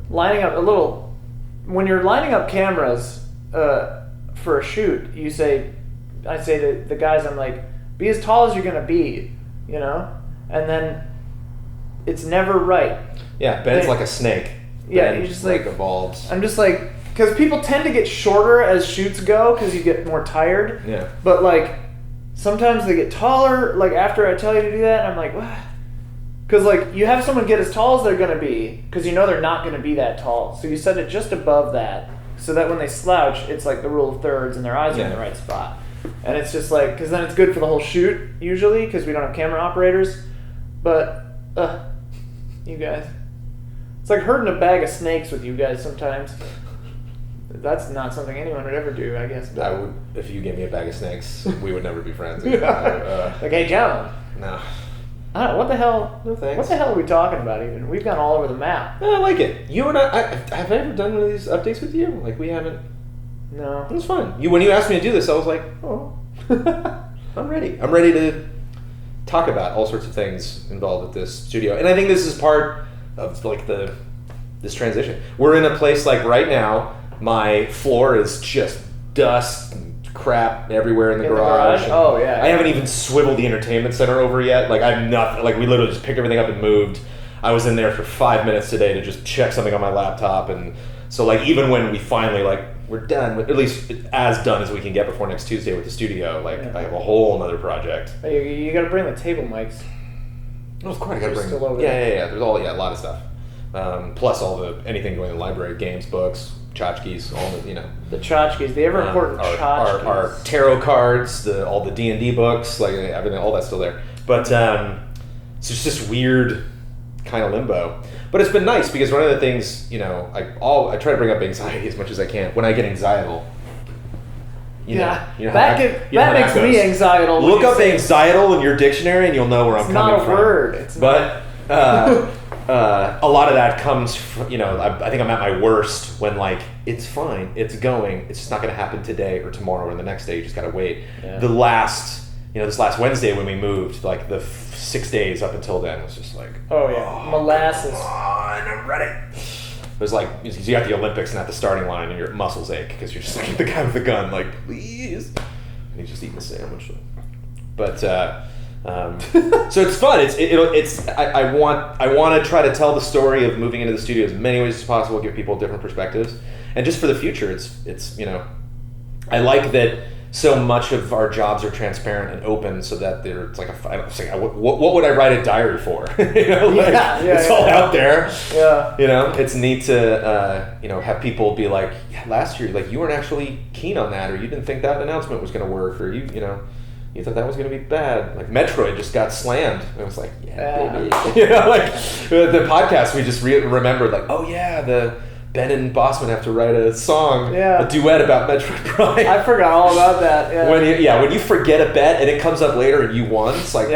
lining up when you're lining up cameras for a shoot, I say to the guys, I'm like, be as tall as you're gonna be, and then it's never right. Yeah, Ben's like a snake. Yeah, you just like evolves. I'm just like, because people tend to get shorter as shoots go because you get more tired. Yeah. But like, sometimes they get taller. Like after I tell you to do that, I'm like, what? Because like you have someone get as tall as they're gonna be because they're not gonna be that tall. So you set it just above that so that when they slouch, it's like the rule of thirds and their eyes are in the right spot. And it's just like, because then it's good for the whole shoot usually because we don't have camera operators. But you guys. It's like herding a bag of snakes with you guys sometimes. That's not something anyone would ever do, I guess. I would, if you gave me a bag of snakes, we would never be friends. Like, hey, John. No. I don't know, what the hell? No thanks. What the hell are we talking about even? We've gone all over the map. I like it. You and I have I ever done one of these updates with you? Like, we haven't. No. It was fun. When you asked me to do this, I was like, oh, I'm ready. I'm ready to talk about all sorts of things involved with this studio. And I think this is part of like this transition. We're in a place like right now, my floor is just dust and crap everywhere in the garage. Oh yeah. I haven't even swiveled the entertainment center over yet. Like I'm not like we literally just picked everything up and moved. I was in there for 5 minutes today to just check something on my laptop, and so like even when we finally like we're done with, at least as done as we can get before next Tuesday with the studio, like I have a whole other project. Hey, you got to bring the table mics. Oh, of course I got to bring. Still over yeah. There's a lot of stuff. Plus all the anything going in the library, games, books, tchotchkes, all the the tchotchkes, the ever important tchotchkes. Our tarot cards, all the D&D books, like everything, all that's still there. But so it's just weird kind of limbo. But it's been nice because one of the things, I try to bring up anxiety as much as I can when I get anxietal. That makes me anxietal. Look up anxietal in your dictionary and you'll know where I'm coming from. It's not a word. It's not. A lot of that comes from, I think I'm at my worst when like, it's fine, it's going, it's just not going to happen today or tomorrow or the next day, you just got to wait. Yeah. This last Wednesday when we moved, like the 6 days up until then was just like, molasses. I'm ready. It was like, you got the Olympics and at the starting line and your muscles ache because you're just looking at the guy with the gun like, please. And he's just eating a sandwich. But, so it's fun. I want to try to tell the story of moving into the studio as many ways as possible, give people different perspectives, and just for the future, it's I like that so much of our jobs are transparent and open, so that it's like what would I write a diary for? It's all out there. Yeah. It's neat to have people be like, last year like you weren't actually keen on that, or you didn't think that announcement was going to work, or you thought that was going to be bad. Like Metroid just got slammed. And I was like, baby. Like the podcast, we just remembered like, oh yeah, the Ben and Bossman have to write a song, a duet about Metroid Prime. I forgot all about that. Yeah. When you forget a bet and it comes up later and you won, it's like,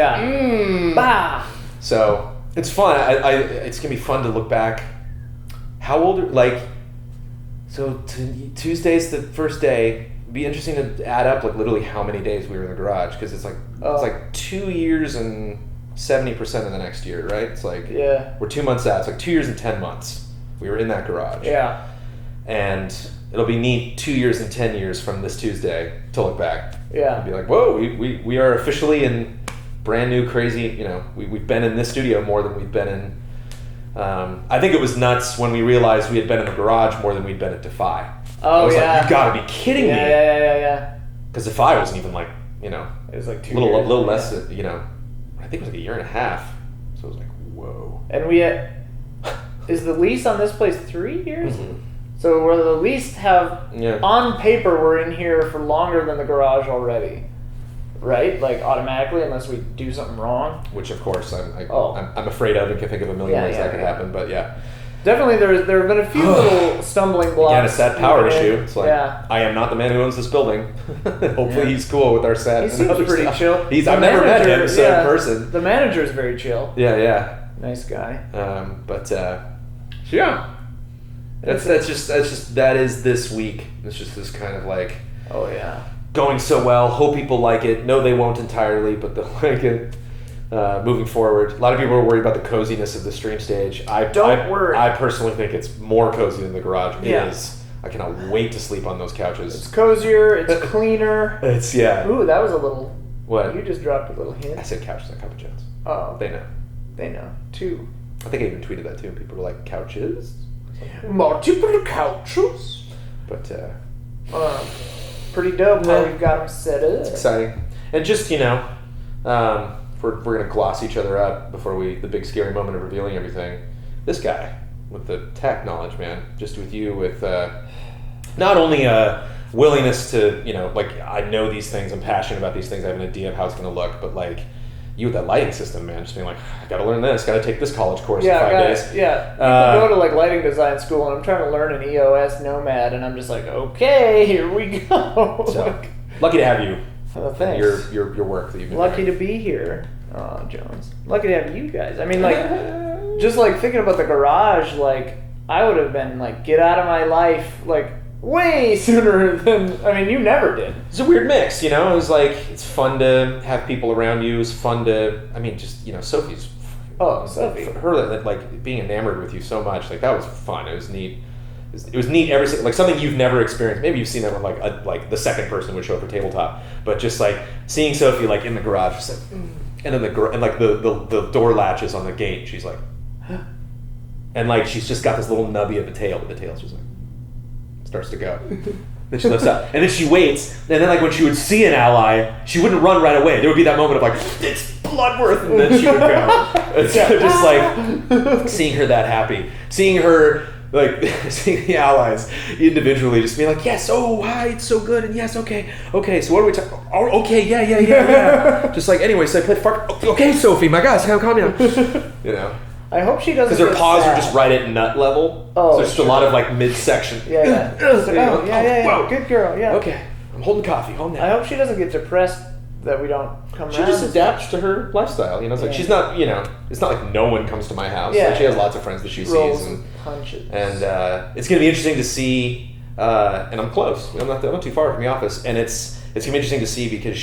bah. So it's fun. It's going to be fun to look back. How old are, Tuesday's the first day. It'd be interesting to add up like literally how many days we were in the garage, because it's like 2 years and 70% of the next year, right? It's like we're 2 months out. It's like 2 years and 10 months we were in that garage. Yeah. And it'll be neat 2 years and 10 years from this Tuesday to look back. Yeah. And be like, whoa, we are officially in brand new crazy. We've been in this studio more than we've been in. I think it was nuts when we realized we had been in the garage more than we'd been at Defy. Oh, I was like, you gotta be kidding me. Yeah. Because Defy wasn't even like, it was like 2 years. A little yeah. less, I think it was like a year and a half. So it was like, whoa. And is the lease on this place 3 years? Mm-hmm. So we're the least on paper, we're in here for longer than the garage already. Right? Like automatically, unless we do something wrong. Which of course I'm afraid of and can think of a million ways that could happen, but yeah. Definitely, there have been a few little stumbling blocks. Again, it's that power issue. It's like, I am not the man who owns this building. Hopefully he's cool with our set. He seems pretty chill. I've never met him, so in person. The manager is very chill. Yeah. Nice guy. That is this week. It's just this kind of like, oh yeah, going so well. Hope people like it. No, they won't entirely, but they'll like it. Moving forward, a lot of people are worried about the coziness of the stream stage. Don't worry. I personally think it's more cozy than the garage is. I cannot wait to sleep on those couches. It's cozier. It's cleaner. Ooh, that was a little. What? You just dropped a little hint. I said couches like Papa John's. Oh. They know. 2. I think I even tweeted that too. People were like, couches? Multiple couches? But, pretty dope how we've got them set up. It's exciting. And just, we're going to gloss each other up before the big scary moment of revealing everything. This guy with the tech knowledge, man, just with you with not only a willingness to, I know these things, I'm passionate about these things, I have an idea of how it's going to look, but you with that lighting system, man, just being like, I gotta learn this, gotta take this college course in 5 days. Yeah, I go to like lighting design school, and I'm trying to learn an EOS Nomad, and I'm just like, okay, here we go. So, lucky to have you. Oh, thanks. Your work that you've been lucky doing. to be here, Jones. Lucky to have you guys. I mean, like, just like thinking about the garage, like I would have been like, get out of my life, like way sooner than. I mean, you never did. It's a weird mix, you know. It was like it's fun to have people around you. It's fun to. I mean, just Sophie's. Oh, Sophie. Her like being enamored with you so much, like that was fun. It was neat. It was neat like something you've never experienced. Maybe you've seen that when like the second person would show up for tabletop, but just like seeing Sophie like in the garage, just like, and then the door latches on the gate. And she's like, and like she's just got this little nubby of a tail, but the tail's just like starts to go. Then she lifts up, and then she waits, and then like when she would see an ally, she wouldn't run right away. There would be that moment of like, it's Bloodworth, and then she would go. It's just like seeing her that happy, seeing her. Like, seeing the allies individually just being like, yes, oh, hi, it's so good, and yes, okay, so what are we talking about? Oh, okay, yeah. Just like, anyway, so I played Far... Okay, Sophie, my gosh, calm down. You know? I hope she doesn't. Because her paws are just right at nut level. Oh, so there's just a lot of, like, midsection. Yeah. Whoa. Good girl, yeah. Okay, I'm holding coffee, hold I hope she doesn't get depressed that we don't come around. She just adapts to her lifestyle, you know. It's like she's not, it's not like no one comes to my house. Yeah. Like she has lots of friends that she sees, and punches. And it's gonna be interesting to see. And I'm close. I'm not too far from the office, and it's gonna be interesting to see because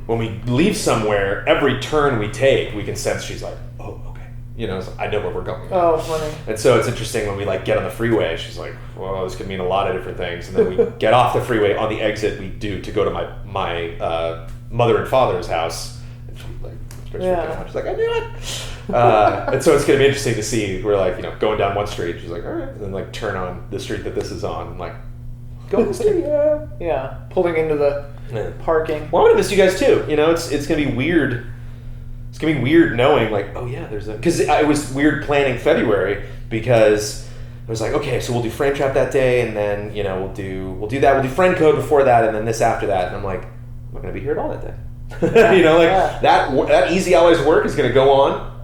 when we leave somewhere, every turn we take, we can sense she's like, oh, okay, so I know where we're going. Oh, funny. And so it's interesting when we like get on the freeway. She's like, well, this could mean a lot of different things. And then we get off the freeway on the exit. We do to go to my mother and father's house. And she like starts freaking out. She's like, I knew it. And so it's gonna be interesting to see. We're like, going down one street. She's like, all right, and then like turn on the street that this is on, and like go to the studio. Yeah, pulling into the parking. Well, I'm gonna miss you guys too. It's gonna be weird. It's gonna be weird knowing like, oh yeah, because it was weird planning February because it was like, okay, so we'll do Frame Trap that day, and then we'll do that. We'll do Friend Code before that, and then this after that. And I'm like, I'm not gonna be here at all that day. That Easy Allies work is gonna go on.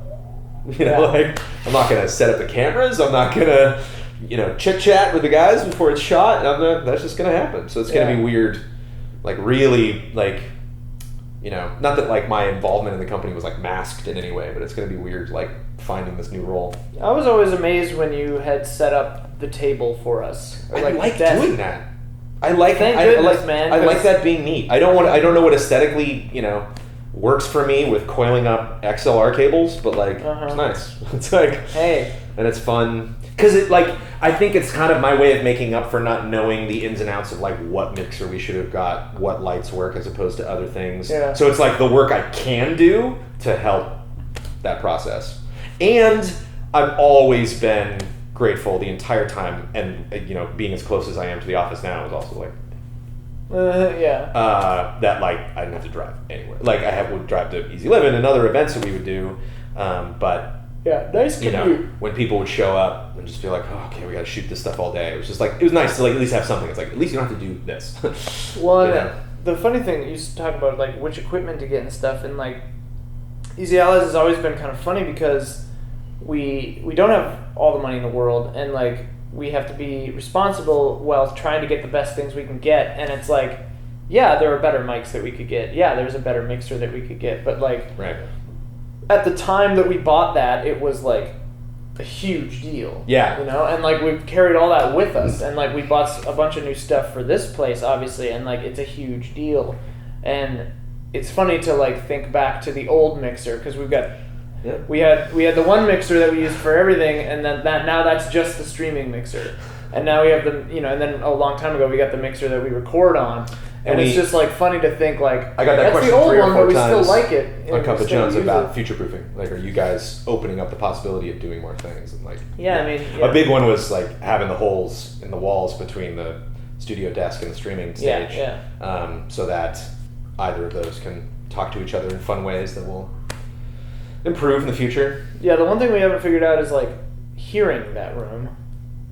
Like I'm not gonna set up the cameras. I'm not gonna chit chat with the guys before it's shot. That's just gonna happen. So it's gonna be weird. Like really like. Not that like my involvement in the company was like masked in any way, but it's going to be weird like finding this new role. I was always amazed when you had set up the table for us. Or, like doing that. I like man. I like that being neat. I don't know what aesthetically works for me with coiling up XLR cables, but like it's nice. It's like hey, and it's fun because it like I think it's kind of my way of making up for not knowing the ins and outs of like what mixer we should have got, what lights work as opposed to other things. Yeah. So it's like the work I can do to help that process. And I've always been grateful the entire time, and being as close as I am to the office now is also like that like I didn't have to drive anywhere. Like I would drive to Easy Living and other events that we would do, but nice commute. When people would show up and just be like, oh, okay, we got to shoot this stuff all day. It was just like it was nice to like at least have something. It's like at least you don't have to do this. Well, the funny thing you talk about like which equipment to get and stuff, and like Easy Allies has always been kind of funny because we don't have all the money in the world, and like we have to be responsible while trying to get the best things we can get. And it's like, yeah, there are better mics that we could get. Yeah, there's a better mixer that we could get. But like, at the time that we bought that, it was like a huge deal. Yeah. And like we've carried all that with us, and like we bought a bunch of new stuff for this place, obviously, and like it's a huge deal. And it's funny to like think back to the old mixer because we've got. Yeah. We had the one mixer that we used for everything, and then now that's just the streaming mixer, and now we have the and then a long time ago we got the mixer that we record on, and it's just like funny to think like I got that that's question the old 3 or 4 one, but we times still like it. on Cup of Jones about future proofing. Like, are you guys opening up the possibility of doing more things? And like, a big one was like having the holes in the walls between the studio desk and the streaming stage, so that either of those can talk to each other in fun ways that will improve in the future. Yeah, the one thing we haven't figured out is like hearing that room.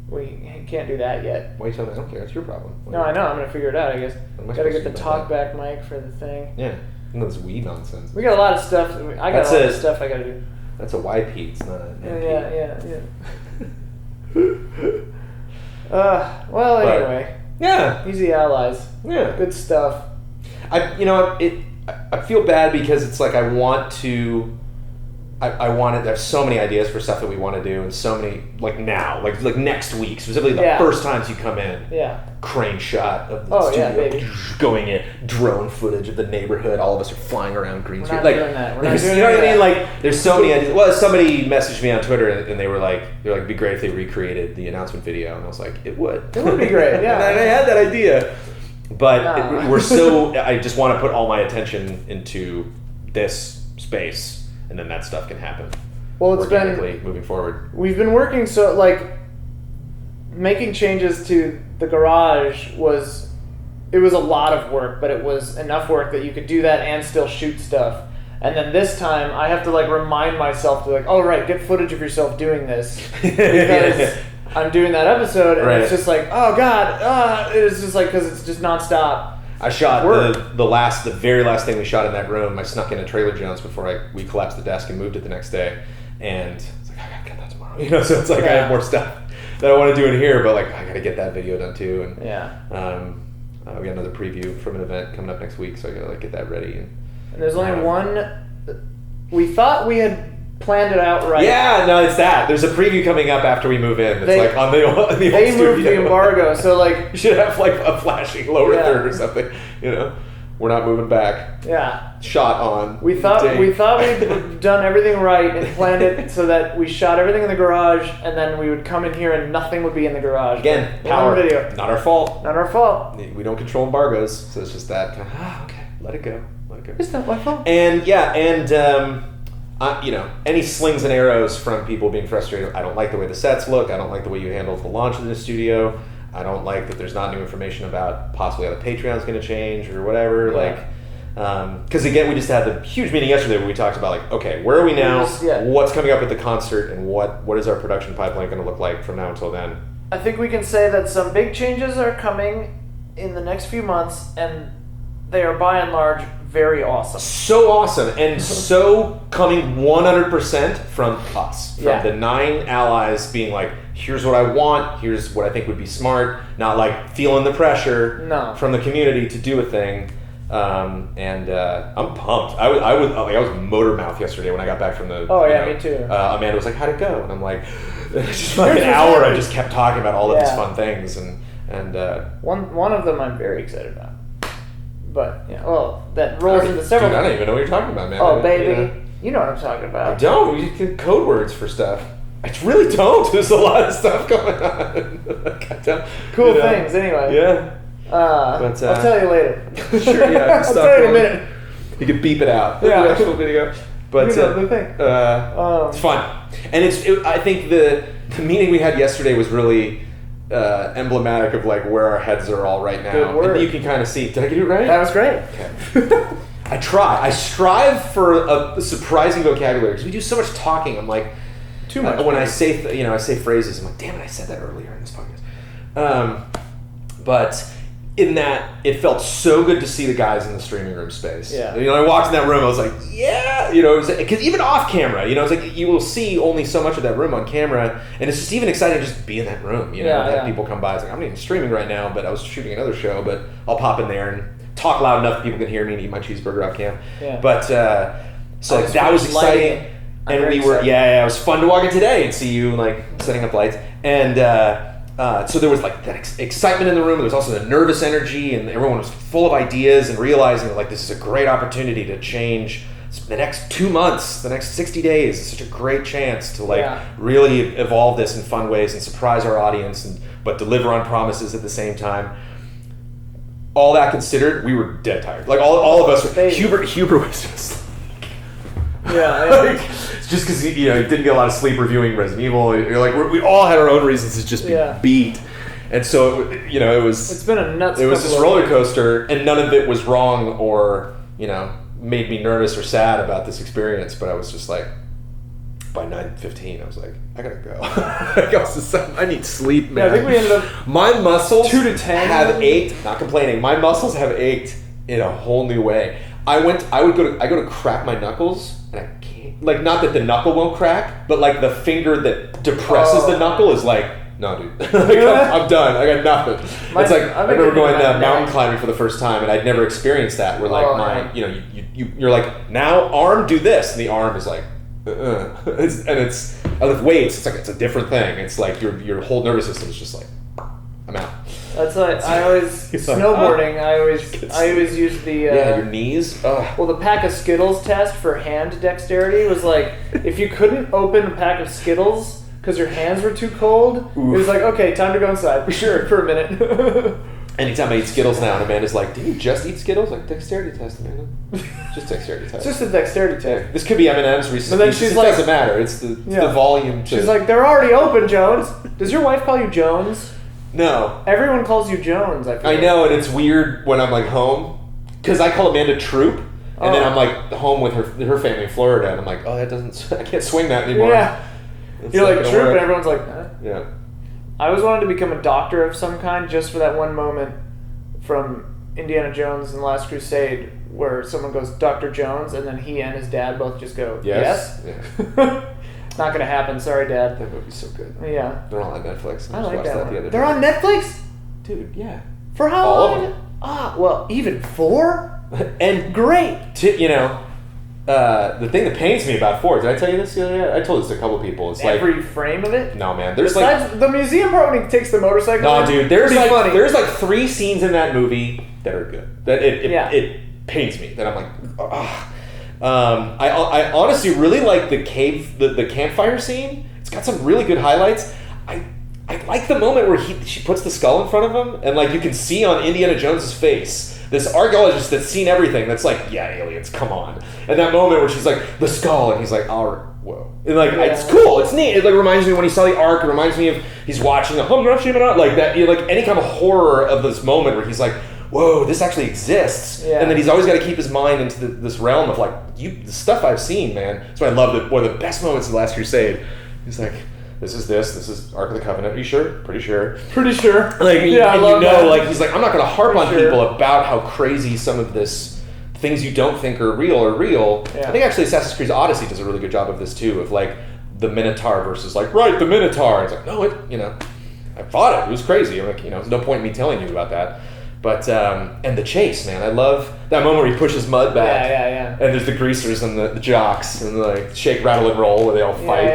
We can't do that yet. Why are you telling me? I don't care. It's your problem. No, I know. I'm gonna figure it out. I guess. Gotta get the talkback mic for the thing. Yeah. And those Wii nonsense. We got a lot of stuff. I got a lot of stuff I got to do. That's a YP. It's not an MP. Yeah. Well, anyway. Yeah. Easy Allies. Yeah. Good stuff. I feel bad because it's like I want to. There's so many ideas for stuff that we want to do, and so many like now, like next week, specifically the first times you come in. Yeah. Crane shot of the studio, baby. Going in, drone footage of the neighborhood. All of us are flying around green screen. We're not doing that. We're not doing you know what I mean? Like, there's so many ideas. Well, somebody messaged me on Twitter, and they were like, it'd be great if they recreated the announcement video, and I was like, it would. It would be great. Yeah. And I had that idea, but I just want to put all my attention into this space. And then that stuff can happen. Well, it's been moving forward. We've been working making changes to the garage was a lot of work, but it was enough work that you could do that and still shoot stuff. And then this time, I have to remind myself to oh right, get footage of yourself doing this because I'm doing that episode, and it's just oh god, it's just because it's just nonstop. I shot the very last thing we shot in that room. I snuck in a Trailer Jones before we collapsed the desk and moved it the next day. And it's I gotta get that tomorrow. So it's I have more stuff that I want to do in here, but I gotta get that video done too. And we got another preview from an event coming up next week, so I gotta get that ready. And there's only one. We thought we had planned it out right. Yeah, no, it's that. There's a preview coming up after we move in. It's on the old studio. They moved the embargo, so you should have a flashing lower third or something. We're not moving back. Yeah. Shot on. We thought we'd done everything right and planned it so that we shot everything in the garage, and then we would come in here and nothing would be in the garage. Again, power. Video. Not our fault. Not our fault. We don't control embargoes, so it's just that okay, let it go. It's not my fault. And any slings and arrows from people being frustrated. I don't like the way the sets look. I don't like the way you handled the launch of the studio. I don't like that there's not new information about possibly how the Patreon's going to change or whatever. Because again, we just had the huge meeting yesterday where we talked about okay, where are we now? What's coming up with the concert, and what is our production pipeline going to look like from now until then? I think we can say that some big changes are coming in the next few months, and they are by and large very awesome. So awesome, and so coming 100% from us. From the 9 allies being here's what I want, here's what I think would be smart, not feeling the pressure from the community to do a thing. I'm pumped. I was motor mouth yesterday when I got back from the. Me too. Amanda was like, "How'd it go?" And I'm like, just an hour. I just kept talking about all of these fun things, and one of them I'm very excited about. But that rolls into several. Dude, I don't even know what you're talking about, man. Oh, baby, you know what I'm talking about. I don't. We get code words for stuff. I really don't. There's a lot of stuff going on. Cool things, anyway. Yeah. I'll tell you later. Sure. Yeah. I'll tell you in a minute. You can beep it out. Yeah. The actual video. But the thing. It's fun, and I think the meeting we had yesterday was really. Emblematic of where our heads are all right now. Good word. And you can kind of see. Did I get it right? That was great. Okay. I strive for a surprising vocabulary because we do so much talking. I'm too much. When I say I say phrases, I'm damn it, I said that earlier in this podcast. But in that, it felt so good to see the guys in the streaming room space. Yeah. I walked in that room, I was like, yeah, because even off camera, it's you will see only so much of that room on camera, and it's just even exciting to just be in that room, have people come by. It's I'm not even streaming right now, but I was shooting another show, but I'll pop in there and talk loud enough people can hear me and eat my cheeseburger off cam. Yeah. But, that was exciting. And we were, it was fun to walk in today and see you, setting up lights. And, so there was that excitement in the room. There was also the nervous energy, and everyone was full of ideas and realizing that this is a great opportunity to change the next 2 months, the next 60 days. It's such a great chance to really evolve this in fun ways and surprise our audience, but deliver on promises at the same time. All that considered, we were dead tired. All of us. Huber was just. Yeah. Just because he didn't get a lot of sleep reviewing Resident Evil. We all had our own reasons to just be beat, and so it was. It's been a nuts. It was this roller coaster, and none of it was wrong or made me nervous or sad about this experience. But I was just by 9:15, I was I gotta go. I need sleep, man. Yeah, I think we ended up. My muscles 2 to 10 have ached. Not complaining. My muscles have ached in a whole new way. I go to crack my knuckles, and I can't. Like, not that the knuckle won't crack, but like the finger that depresses the knuckle is like, no, dude. Like, I'm done. I got nothing. It's like I remember going mountain climbing for the first time, and I'd never experienced that. Where like you're like, now arm, do this, and the arm is like, it's with weights. It's like it's a different thing. It's like your whole nervous system is just like, I'm out. That's like I always snowboarding. I always use the your knees. Well, the pack of Skittles test for hand dexterity was like if you couldn't open a pack of Skittles because your hands were too cold, it was like, okay, time to go inside for sure for a minute. Anytime I eat Skittles now, and Amanda's like, "Did you just eat Skittles?" Like, dexterity test, Amanda. Just dexterity test. It's just a dexterity test. This could be M&M's. But then she's like, doesn't matter. It's the volume. She's like, they're already open, Jones. Does your wife call you Jones? No. Everyone calls you Jones. I know, and it's weird when I'm like home, because I call Amanda Troop, and then I'm like home with her family in Florida, and I'm like, oh, that doesn't. I can't swing that anymore. Yeah. You're like Troop, and everyone's like, Yeah. I always wanted to become a doctor of some kind just for that one moment from Indiana Jones and the Last Crusade where someone goes, Dr. Jones, and then he and his dad both just go, yes? Yeah. Not going to happen. Sorry, Dad. That movie's so good. Yeah. They're all on Netflix. I like that one. The other They're on Netflix? Dude, yeah. For how all long? Of them. Well, even 4? And great. The thing that pains me about 4, did I tell you this the other day? I told this to a couple people. It's every like frame of it? No, man. There's besides the museum part when he takes the motorcycle. No, dude. There's funny. There's like 3 scenes in that movie that are good. That it pains me. That I'm like, ugh. I honestly really like the campfire scene. It's got some really good highlights. I like the moment where she puts the skull in front of him, and like you can see on Indiana Jones's face this archaeologist that's seen everything. That's like, yeah, aliens, come on. And that moment where she's like, the skull, and he's like, all right, whoa. And like, it's cool, it's neat. It like reminds me when he saw the Ark. It reminds me of he's watching the like that. Like any kind of horror of this moment where he's like, whoa, this actually exists. Yeah. And then he's always got to keep his mind into this realm of like, the stuff I've seen, man. That's why I love it. One of the best moments of The Last Crusade. He's like, this is Ark of the Covenant. Are you sure? Pretty sure. Pretty sure. Like, yeah, and that. Like, he's like, I'm not going to harp on people about how crazy some of this, things you don't think are real. Yeah. I think actually Assassin's Creed Odyssey does a really good job of this too, of like, the Minotaur versus like, right, the Minotaur. It's like, no, I fought it. It was crazy. I'm like, there's no point in me telling you about that. But, and the chase, man. I love that moment where he pushes Mud back. Yeah. And there's the greasers and the jocks and like shake, rattle, and roll where they all fight.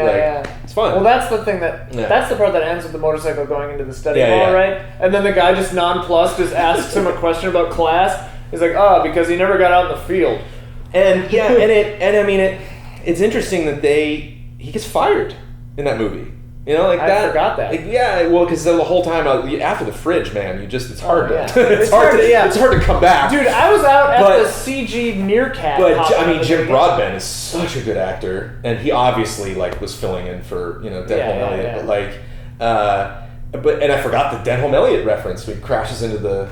It's fun. Well, that's the thing that's the part that ends with the motorcycle going into the study hall, right? And then the guy just nonplussed just asks him a question about class. He's like, because he never got out in the field. And it's interesting that he gets fired in that movie. I forgot that. Because the whole time after the fridge, man, it's hard to it's hard to come back. Dude, I was out at the CG Meerkat. But Jim Broadbent is such a good actor, and he obviously was filling in for Denholm Elliott. But and I forgot the Denholm Elliott reference when he crashes into the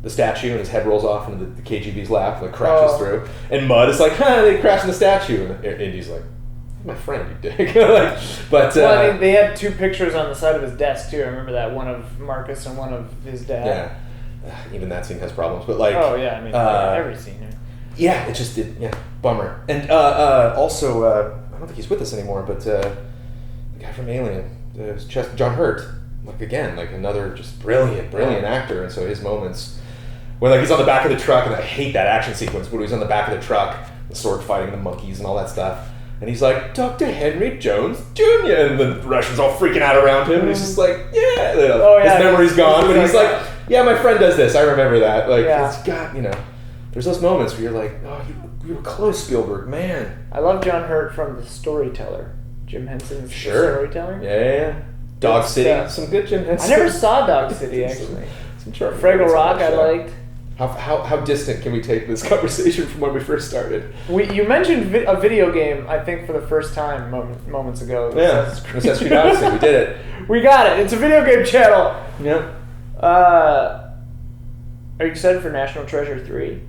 statue and his head rolls off into the KGB's lap and crashes through. And Mud is like, they crashed in the statue, and Indy's like, my friend, you dick. They had 2 pictures on the side of his desk too. I remember that, one of Marcus and one of his dad. Yeah, even that scene has problems. But every scene. Yeah, it just did. Yeah, bummer. And also, I don't think he's with us anymore. But the guy from Alien, John Hurt, another just brilliant actor. And so his moments when he's on the back of the truck, and I hate that action sequence, but he's on the back of the truck, the sword fighting the monkeys and all that stuff. And he's like, Dr. Henry Jones Jr. And the Russians all freaking out around him. And he's just like, his memory's gone. But he's like, yeah, my friend does this. I remember that. It's got, there's those moments where you're like, oh, you were close, Spielberg, man. I love John Hurt from The Storyteller. Jim Henson's The Storyteller. Yeah. Dog City. Some good Jim Henson. I never saw Dog City, actually. some Fraggle Rock I liked. How distant can we take this conversation from when we first started? You mentioned a video game, I think, for the first time moments ago. Yeah, Assassin's Creed Odyssey. We did it. We got it. It's a video game channel. Yeah. Are you excited for National Treasure 3?